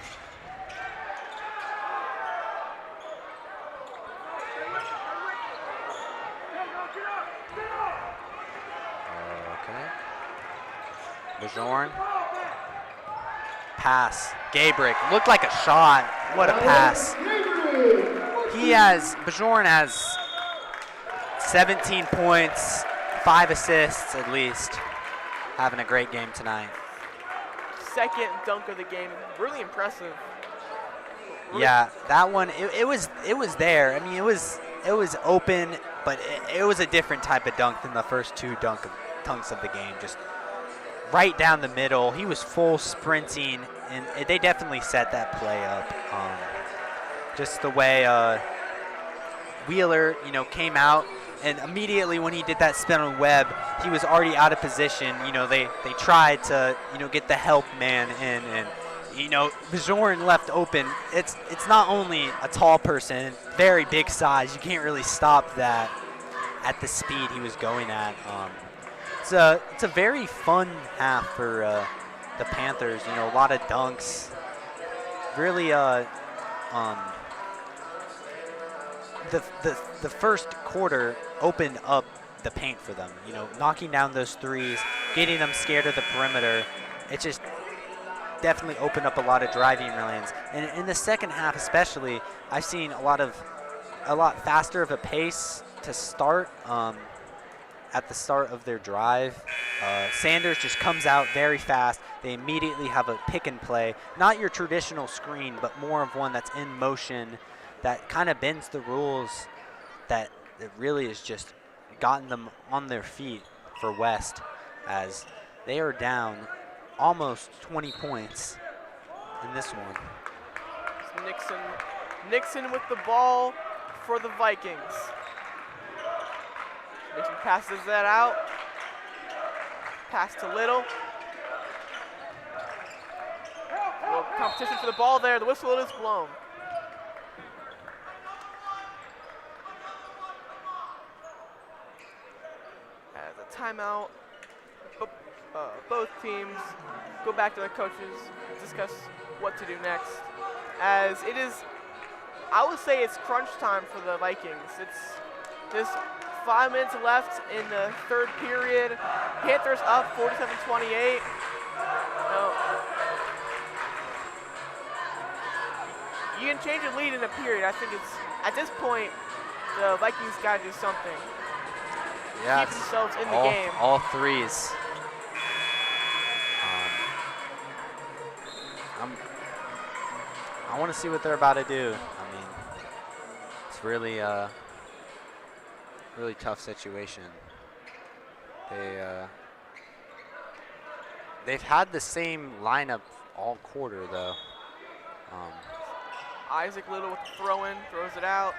Okay. Bajorn. Pass. Gabrick. Looked like a shot. What a pass. Bajorn has 17 points, 5 assists at least. Having a great game tonight. Second dunk of the game. Really impressive. Yeah, that one, it was there. I mean, it was open, but it was a different type of dunk than the first two dunks of the game. Just right down the middle. He was full sprinting, and they definitely set that play up. Just the way Wheeler, came out, and immediately when he did that spin on Webb, he was already out of position. They tried to, get the help man in, and Bajorn left open. It's not only a tall person, very big size. You can't really stop that at the speed he was going at. it's a very fun half for the Panthers. You know, a lot of dunks. Really, the first quarter opened up the paint for them. You know, knocking down those threes, getting them scared of the perimeter. It just definitely opened up a lot of driving lanes. And in the second half, especially, I've seen a lot faster of a pace to start. At the start of their drive, Sanders just comes out very fast. They immediately have a pick and play, not your traditional screen, but more of one that's in motion, that kind of bends the rules, that it really has just gotten them on their feet for West, as they are down almost 20 points in this one. It's Nixon with the ball for the Vikings. Nixon passes that out. Pass to Little. Little competition for the ball there. The whistle is blown. As a timeout, both teams go back to their coaches, discuss what to do next. As it is, I would say it's crunch time for the Vikings. It's just 5 minutes left in the third period. Panthers up 47-28. You can change a lead in a period. I think it's, at this point, the Vikings got to do something. Yeah, Keep themselves in the game. All threes. I want to see what they're about to do. I mean, it's really really tough situation. They've had the same lineup all quarter though. Isaac Little with the throw-in, throws it out.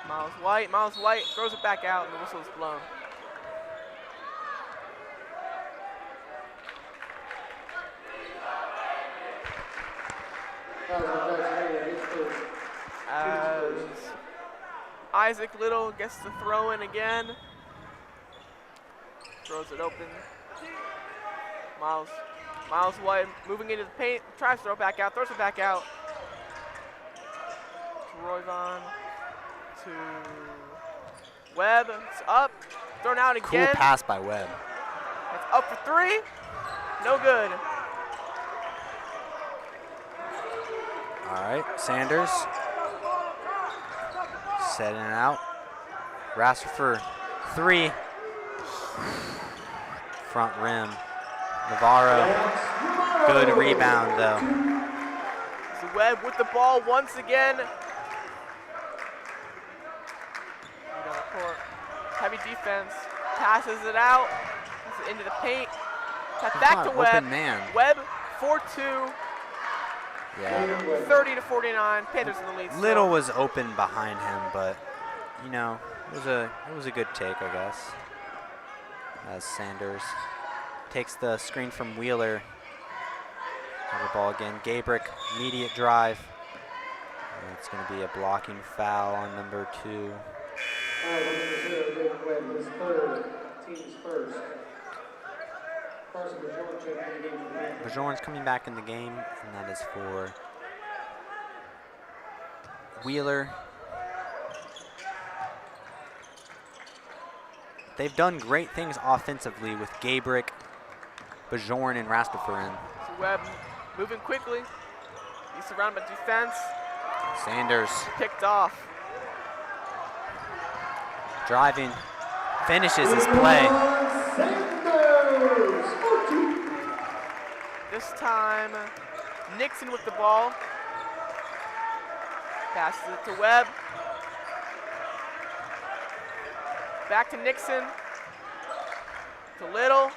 Miles White throws it back out, and the whistle is blown. As Isaac Little gets the throw in again. Throws it open. Miles White moving into the paint, tries to throw it back out, throws it back out. Roy's on to Webb. It's up, thrown out again. Cool pass by Webb. It's up for three. No good. All right, Sanders setting it out. Rasser for three. Front rim. Navarro. Good rebound though. So Webb with the ball once again. Heavy defense. Passes it out. Passes it into the paint. Back to Webb. Man. Webb 4-2. Yeah. 30-49. Panthers in the lead. Little was open behind him, but you know, it was a good take, I guess. As Sanders takes the screen from Wheeler. Have the ball again. Gabrick, immediate drive. And it's going to be a blocking foul on number 2. Team's first. Bajorn's coming back in the game, and that is for Wheeler. They've done great things offensively with Gabrick, Bajorn, and Rastafarian. So Webb moving quickly. He's surrounded by defense. Sanders picked off. Driving, finishes his play. This time, Nixon with the ball. Passes it to Webb. Back to Nixon. To Little.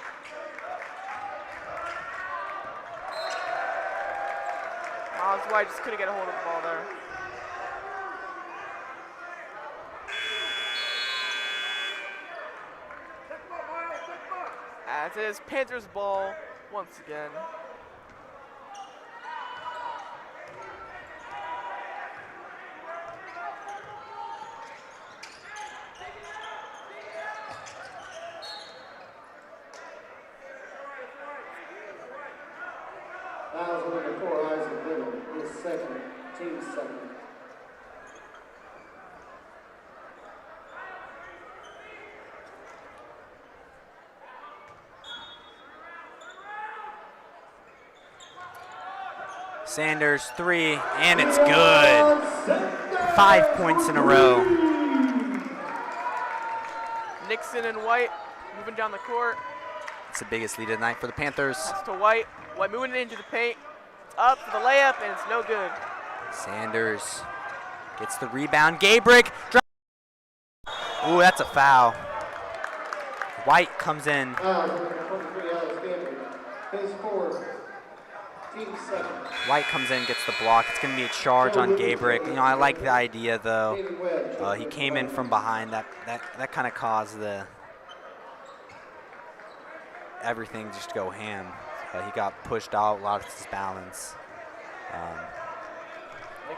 Miles White just couldn't get a hold of the ball there. As it is Panthers ball once again. Fouls on the 4 eyes of middle. His second. Team second. Sanders, 3, and it's good. 5 points in a row. Nixon and White moving down the court. It's the biggest lead of the night for the Panthers. Pass to White. White moving into the paint. It's up for the layup, and it's no good. Sanders gets the rebound. Gabrick. Ooh, that's a foul. White comes in. Fouls on the 23 Alex Gabriel. His fourth. Team second. White comes in, gets the block. It's going to be a charge on Gabrick. You know, I like the idea, though. He came in from behind. That kind of caused everything just to go ham. He got pushed out, lost his balance.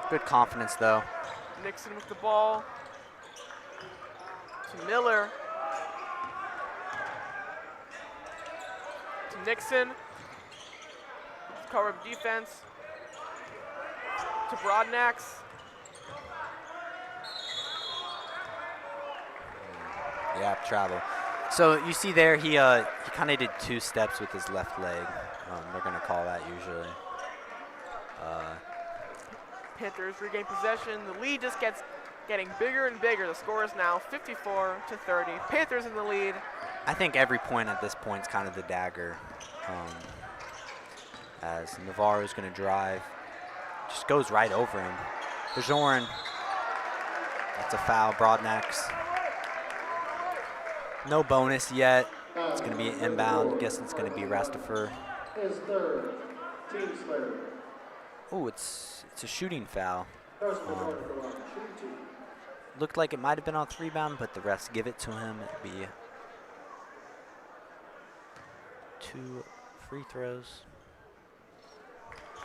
Good confidence, though. Nixon with the ball. To Miller. To Nixon. Cover of defense. To Broadnax. Yeah, travel. So you see there, he kind of did 2 steps with his left leg. They're going to call that usually. Panthers regain possession. The lead just getting bigger and bigger. The score is now 54-30. Panthers in the lead. I think every point at this point is kind of the dagger. As Navarro's going to drive. Just goes right over him. Bajoran. That's a foul. Broadnax. No bonus yet. It's going to be an inbound. I guess it's going to be Rastafur. His third. Team third. Ooh, it's a shooting foul. Personal Looked like it might have been on 3-bound, but the refs give it to him. It'd be 2 free throws.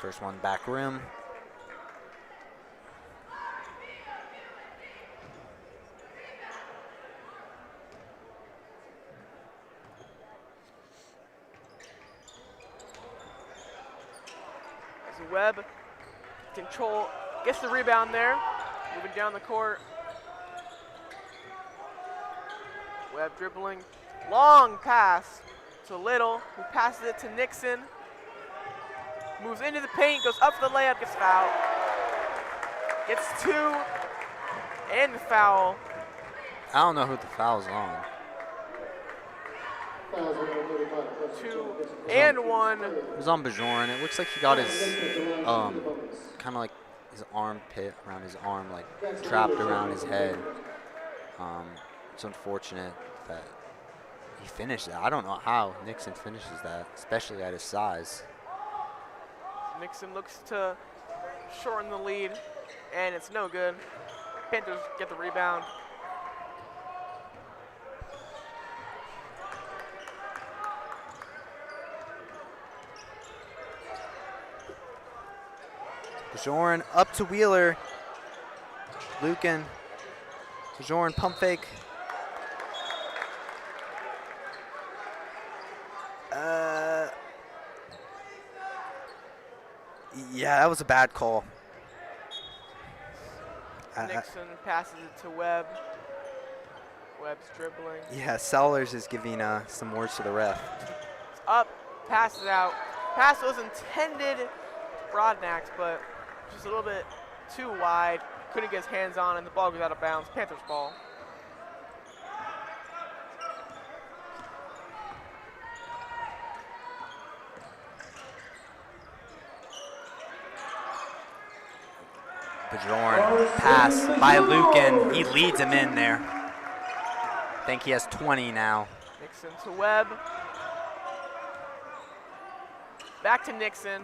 First one back rim. As Webb control, gets the rebound there. Moving down the court. Webb dribbling. Long pass to Little, who passes it to Nixon. Moves into the paint, goes up for the layup, gets fouled. Gets 2 and the foul. I don't know who the foul's on. 2 and 1. It was on Bajoran. It looks like he got his kind of like his armpit around his arm, like trapped around his head. It's unfortunate that he finished that. I don't know how Nixon finishes that, especially at his size. Nixon looks to shorten the lead, and it's no good. Panthers get the rebound. Bajoran up to Wheeler. Lucan. Bajoran pump fake. Yeah, that was a bad call. Nixon passes it to Webb. Webb's dribbling. Yeah, Sellers is giving some words to the ref. It's up, passes out. Pass was intended to Broadnax, but just a little bit too wide. Couldn't get his hands on, and the ball goes out of bounds. Panthers ball. Bajoran pass by Lucan. He leads him in there. I think he has 20 now. Nixon to Webb. Back to Nixon.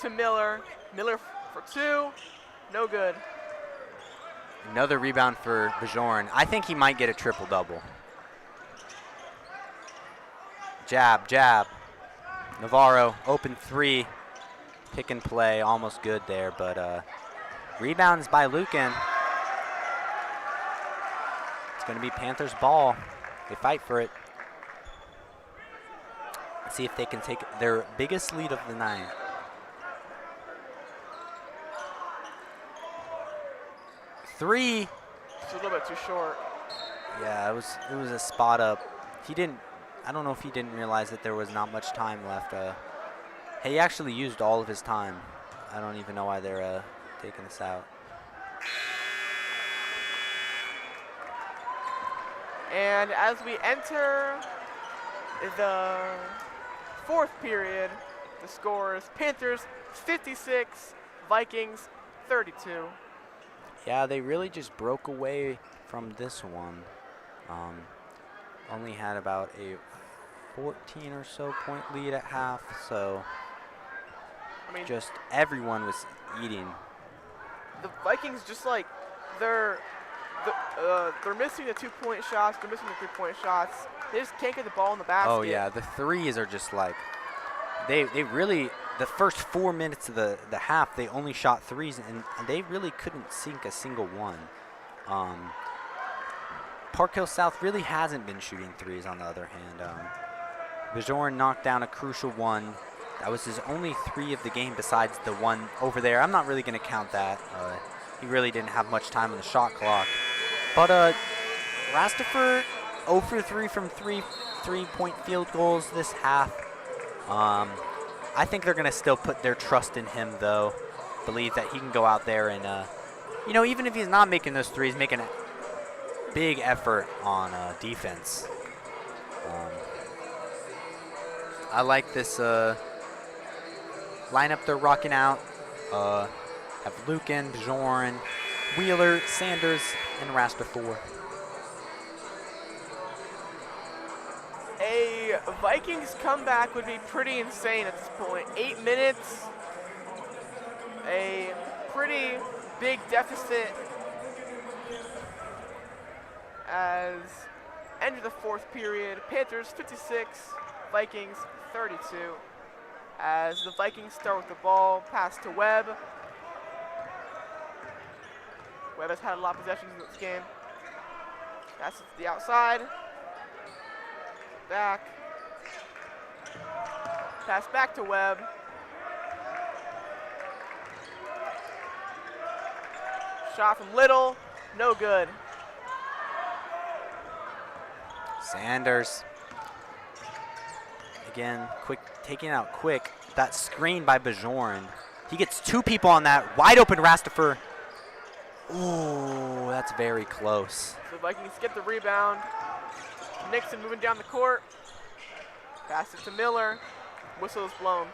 To Miller. Miller for 2. No good. Another rebound for Bajoran. I think he might get a triple-double. Jab, jab. Navarro, open 3. Pick and play, almost good there, but rebounds by Lucan. It's going to be Panthers ball. They fight for it. See if they can take their biggest lead of the night. Three. It's a little bit too short. Yeah, it was a spot up. He didn't. I don't know if he didn't realize that there was not much time left. He actually used all of his time. I don't even know why they're taking this out. And as we enter the fourth period, the score is Panthers 56, Vikings 32. Yeah, they really just broke away from this one. Only had about a 14 or so point lead at half, so I mean, just everyone was eating. the Vikings just like they're missing the 2-point shots, they're missing the 3-point shots. They just can't get the ball in the basket. Oh yeah, the threes are just like they really, the first 4 minutes of the half, they only shot threes, and they really couldn't sink a single one. Park Hill South really hasn't been shooting threes on the other hand. Bajoran knocked down a crucial one. That was his only 3 of the game besides the one over there. I'm not really going to count that. He really didn't have much time on the shot clock. But Rastafur 0 for 3 from three-point field goals this half. I think they're going to still put their trust in him, though. Believe that he can go out there and, you know, even if he's not making those threes, making a big effort on defense. I like this lineup they're rocking out. Have Lucan, Bjorn, Wheeler, Sanders, and Rastafur. A Vikings comeback would be pretty insane at this point. 8 minutes, a pretty big deficit as end of the fourth period. Panthers 56, Vikings 32. As the Vikings start with the ball, pass to Webb. Webb has had a lot of possessions in this game. Pass it to the outside. Back. Pass back to Webb. Shot from Little, no good. Sanders. Again, quick, taking it out quick. That screen by Bajorn. He gets 2 people on that. Wide open Rastafur. Ooh, that's very close. So the Vikings get the rebound. Nixon moving down the court. Pass it to Miller. Whistle is blown.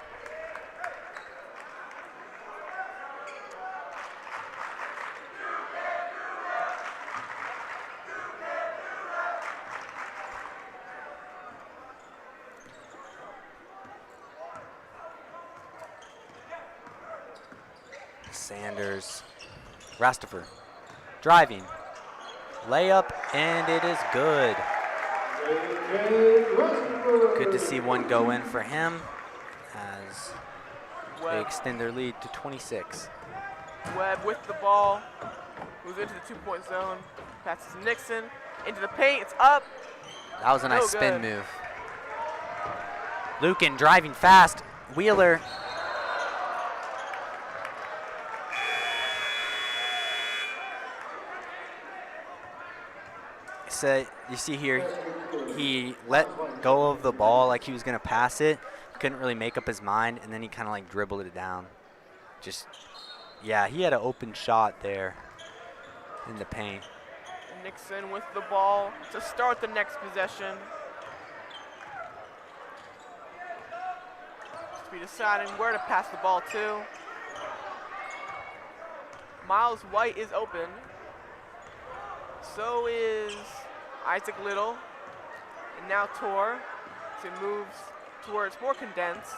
Sanders. Rastafur. Driving. Layup, and it is good. Good to see one go in for him as they extend their lead to 26. Webb with the ball. Moves into the 2-point zone. Passes to Nixon. Into the paint. It's up. That was a nice No spin good. move. Lucan driving fast. Wheeler. So you see here, he let go of the ball like he was going to pass it. Couldn't really make up his mind, and then he kind of like dribbled it down. Just, yeah, he had an open shot there in the paint. Nixon with the ball to start the next possession. Just be deciding where to pass the ball to. Miles White is open. So is Isaac Little. And now Tor. So he moves to where it's more condensed.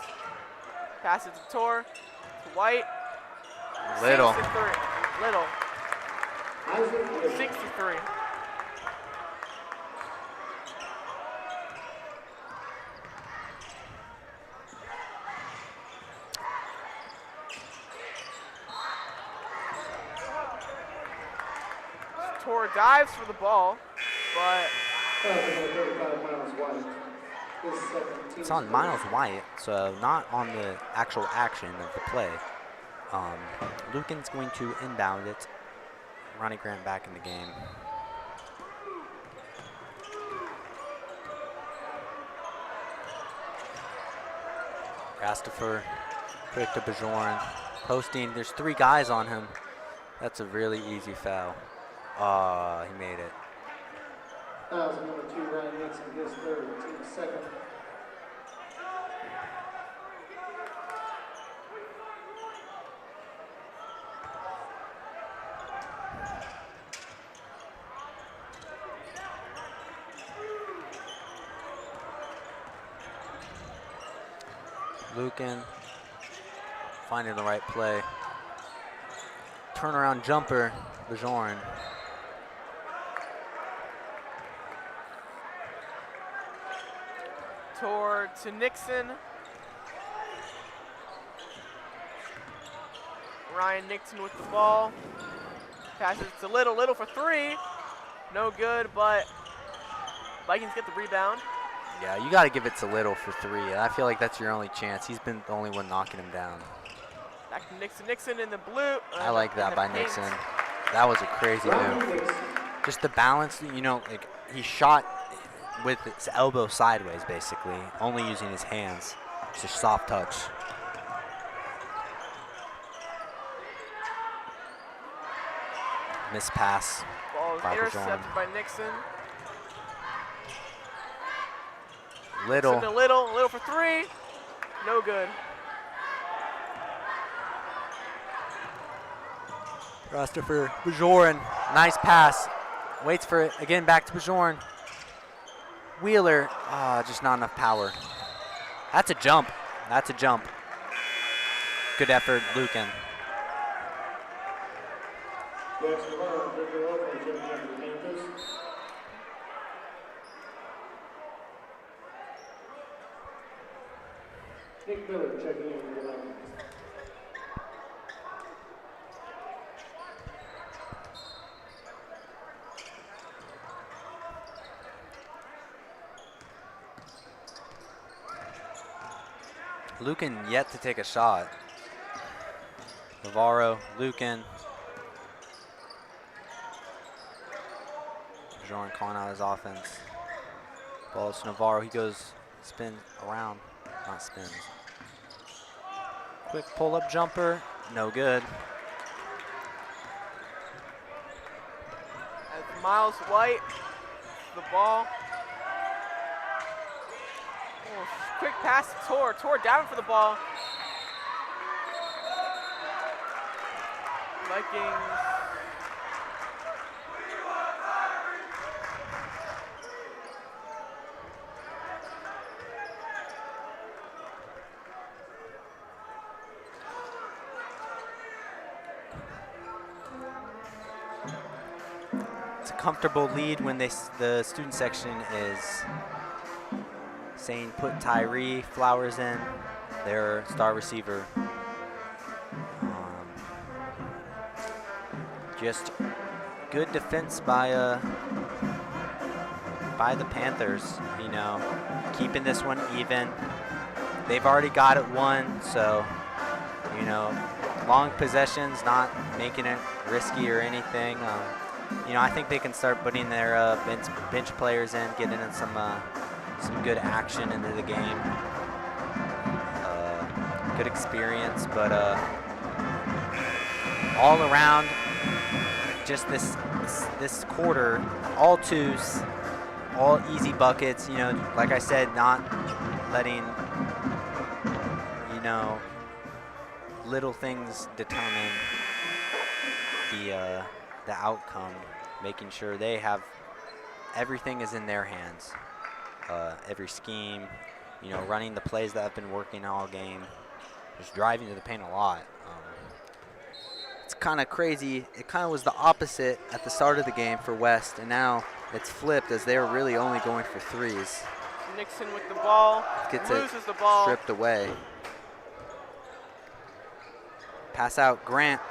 Pass it to Tor. To White. Little. 63. Little. 63. Tor dives for the ball, but It's on Miles White, so not on the actual action of the play. Lucan's going to inbound it. Ronnie Grant back in the game. Christopher, quick to Bajorn. Posting, there's 3 guys on him. That's a really easy foul. He made it. Fouls number 2, Ryan Nixon, his third, team second. Lucan finding the right play. Turnaround jumper, Bajorn. Toward to Nixon. Ryan Nixon with the ball. Passes to Little for 3. No good, but Vikings get the rebound. Yeah, you got to give it to Little for 3. I feel like that's your only chance. He's been the only one knocking him down. Back to Nixon. Nixon in the blue. I like that by Nixon. That was a crazy move. Just the balance, you know, like he shot with his elbow sideways, basically, only using his hands. Just a soft touch. Missed pass. Ball is by intercepted Bajorn. by Nixon. Little. Nixon to Little for 3. No good. Christopher Bajorn, nice pass. Waits for it, again back to Bajorn. Wheeler, just not enough power. That's a jump, that's a jump. Good effort, Lucan. Nick Miller checking in with the Vikings. Lucan yet to take a shot. Navarro, Lucan. Bajorn calling out his offense. Ball to Navarro, he goes, spin around, not spins. Quick pull-up jumper, no good. As Miles White, the ball. Oh, quick pass to Tor. Tor down for the ball. Vikings. It's a comfortable lead when the student section is saying put Tyree Flowers in, their star receiver. Just good defense by the Panthers, you know, keeping this one even. They've already got it won, so, you know, long possessions, not making it risky or anything. You know, I think they can start putting their bench players in, getting in some good action into the game. Good experience, but all around, just this quarter, all twos, all easy buckets. You know, like I said, not letting, you know, little things determine the outcome. Making sure they have everything is in their hands. Every scheme, you know, running the plays that have been working all game, just driving to the paint a lot. It's kind of crazy. It kind of was the opposite at the start of the game for West, and now it's flipped as they're really only going for threes. Nixon with the ball. Gets loses it the ball. stripped away. Pass out, Grant.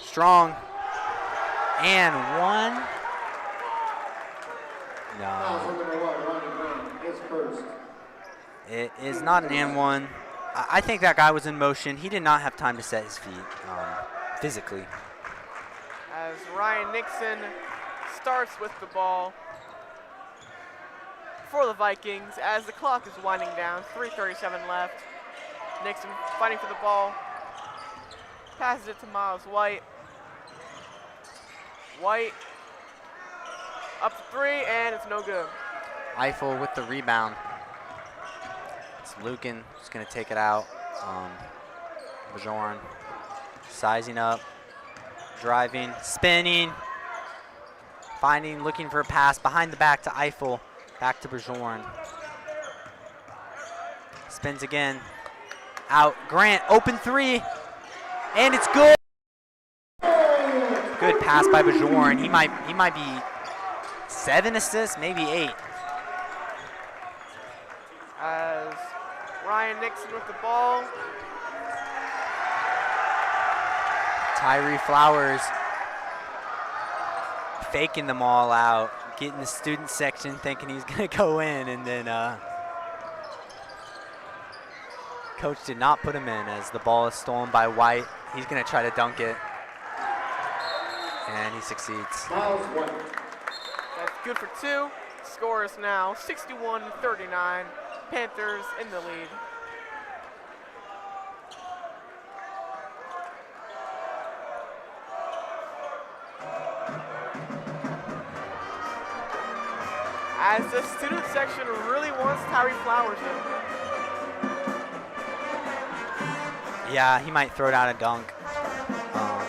Strong. And one. No. Fouls number 1, Ronnie Grant, his first. It is not an and one. I think that guy was in motion. He did not have time to set his feet physically. As Ryan Nixon starts with the ball for the Vikings as the clock is winding down, 3:37 left. Nixon fighting for the ball, passes it to Miles White. White up to three, and it's no good. Eiffel with the rebound. It's Lucan just going to take it out. Bajorn sizing up, driving, spinning, finding, looking for a pass behind the back to Eiffel, back to Bajorn. Spins again, out, Grant, open three, and it's good. Good pass by Bajorn. He might be 7 assists, maybe 8. As Ryan Nixon with the ball. Tyree Flowers faking them all out, getting the student section thinking he's gonna go in, and then coach did not put him in as the ball is stolen by White. He's gonna try to dunk it, and he succeeds. Miles White. That's good for 2. Score is now 61-39. Panthers in the lead. As the student section really wants Tyree Flowers in. Yeah, he might throw down a dunk.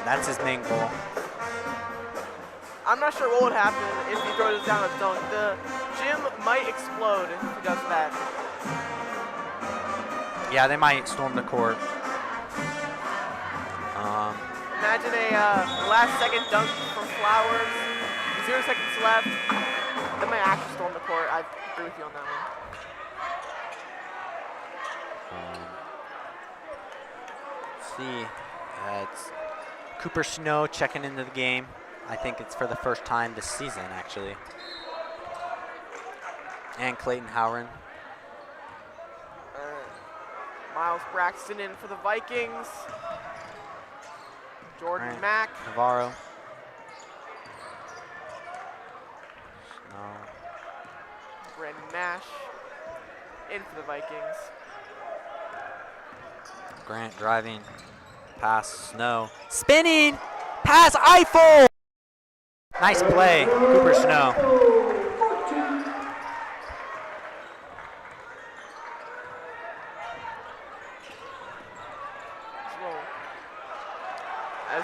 That's his main goal. I'm not sure what would happen if he throws down a dunk. The gym might explode if he does that. Yeah, they might storm the court. Imagine a last-second dunk from Flowers. 0 seconds left. They might actually storm the court. I agree with you on that one. See, it's Cooper Snow checking into the game. I think it's for the first time this season, actually. And Clayton Howren. Miles Braxton in for the Vikings. Jordan Right. Mack. Navarro. Snow. Brandon Nash in for the Vikings. Grant driving. Pass Snow. Spinning! Pass Eiffel! Nice play, Cooper Snow.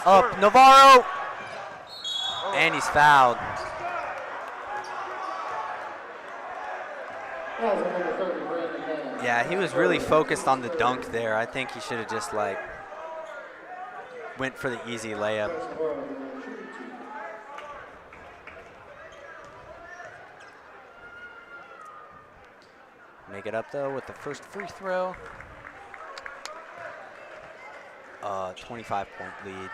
Up, Navarro! And he's fouled. Yeah, he was really focused on the dunk there. I think he should have just went for the easy layup. Make it up though with the first free throw. 25-point lead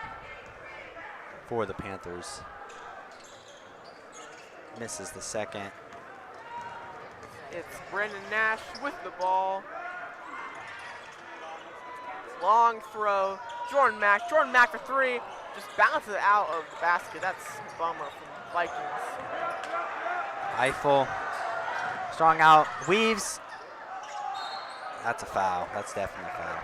for the Panthers. Misses the second. It's Brandon Nash with the ball. Long throw. Jordan Mack for 3. Just bounces it out of the basket. That's a bummer from the Vikings. Eiffel. Strong out. Weaves. That's a foul. That's definitely a foul.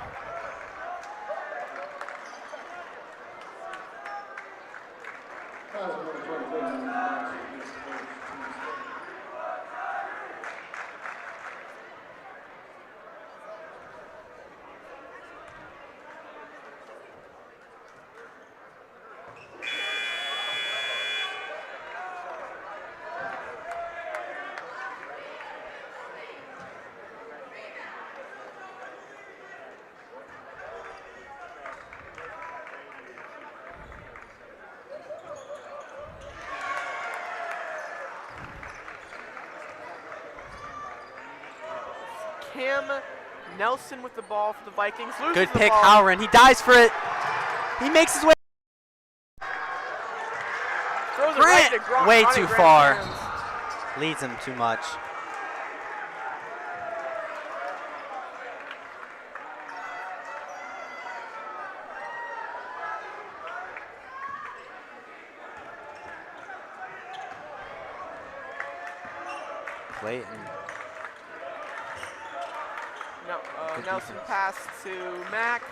Cam Nelson with the ball for the Vikings. Loses Good the pick, ball. Howren. He dives for it. He makes his way. Throws it Grant, right to way Ronnie too Grant's far. hands. Leads him too much. plate. And Nelson pass to Mack.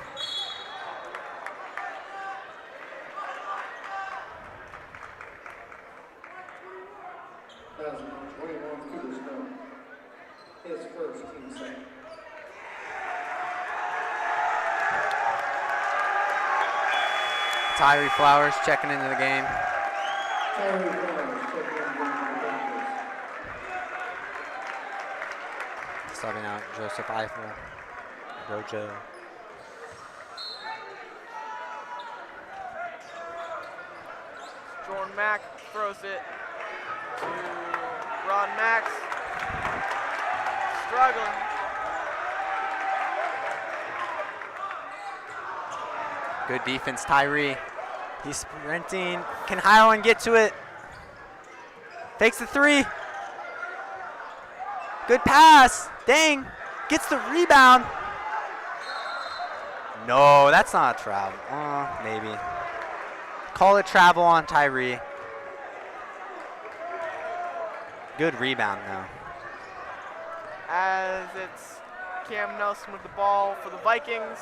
That's 21 Cooperstown. His first team set. Tyree Flowers checking into the game. Tyree Flowers checking in the Panthers. Starting out, Joseph Eiffel, Rojo. Jordan Mack throws it to Ron Max. Struggling. Good defense, Tyree. He's sprinting. Can Highland get to it? Takes the three. Good pass. Dang. Gets the rebound. No, that's not a travel. Maybe. Call it travel on Tyree. Good rebound, though. As it's Cam Nelson with the ball for the Vikings.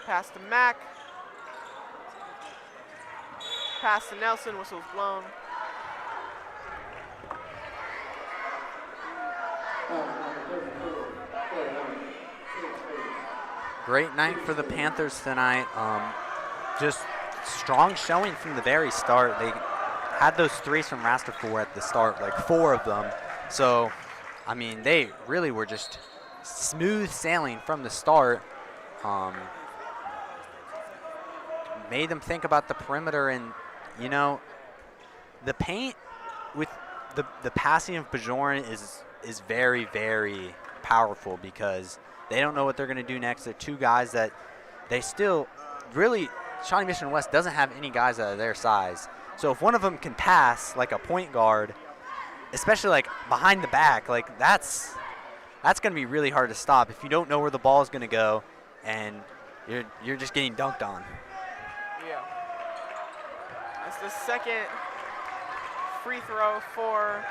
Pass to Mack. Pass to Nelson, whistle's blown. Great night for the Panthers tonight. Just strong showing from the very start. They had those threes from Rastafur at the start, like 4 of them. So, I mean, they really were just smooth sailing from the start. Made them think about the perimeter, and, you know, the paint with the passing of Bajoran is very, very powerful because they don't know what they're going to do next. They're 2 guys that they still really, Shawnee Mission West doesn't have any guys that are their size. So if one of them can pass like a point guard, especially like behind the back, like that's going to be really hard to stop if you don't know where the ball is going to go and you're just getting dunked on. Yeah. That's the second free throw for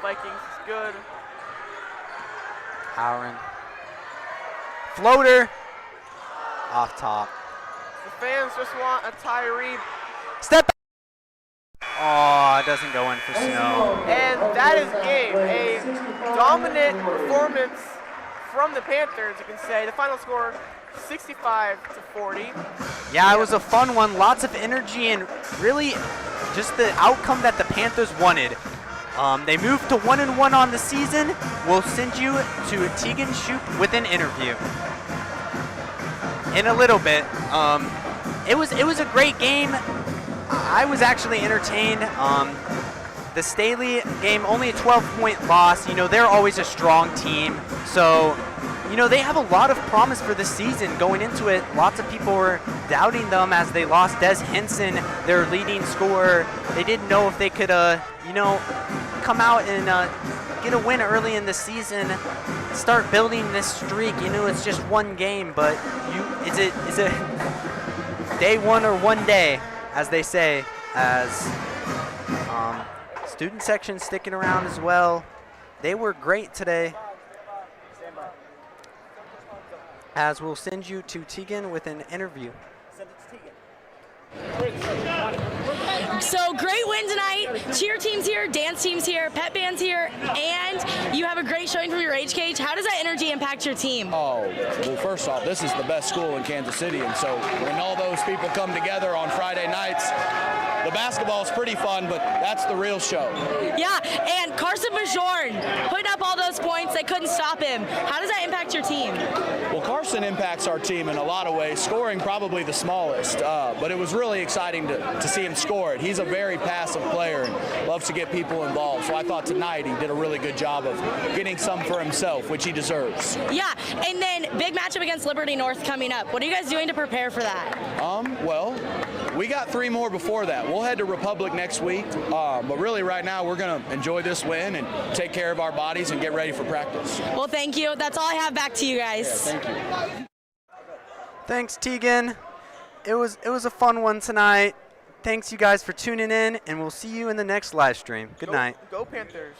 Vikings. It's good. Howren. Floater. Off top. The fans just want a Tyree. Step. Oh, it doesn't go in for Snow. And that is game. A dominant performance from the Panthers, you can say. The final score, 65-40. Yeah, it was a fun one. Lots of energy and really just the outcome that the Panthers wanted. They moved to 1-1 on the season. We'll send you to Tegan Shoup with an interview in a little bit. It was a great game. I was actually entertained. The Staley game, only a 12-point loss. You know, they're always a strong team. So, you know, they have a lot of promise for this season going into it. Lots of people were doubting them as they lost Des Henson, their leading scorer. They didn't know if they could, you know, come out and get a win early in the season, start building this streak. You know, it's just one game, but is it day one or one day, as they say, as student section sticking around as well. They were great today. As we'll send you to Tegan with an interview. So great win tonight. Cheer team's here, dance team's here, pep band's here, and you have a great showing from your age cage. How does that energy impact your team? Oh, well, first off, this is the best school in Kansas City, and so when all those people come together on Friday nights, the basketball is pretty fun, but that's the real show. Yeah, and Carson Bajorn putting up all those points, they couldn't stop him. How does that impact your team? Well, Carson impacts our team in a lot of ways, scoring probably the smallest, but it was really exciting to see him score it. He's a very passive player and loves to get people involved, so I thought tonight he did a really good job of getting some for himself, which he deserves. Yeah, and then big matchup against Liberty North coming up. What are you guys doing to prepare for that? Well, we got 3 more before that. We'll head to Republic next week, but really right now we're going to enjoy this win and take care of our bodies and get ready for practice. Well, thank you. That's all I have. Back to you guys. Yeah, thank you. Thanks, Tegan. It was a fun one tonight. thanks you guys for tuning in, and we'll see you in the next live stream. Good night. Go Panthers.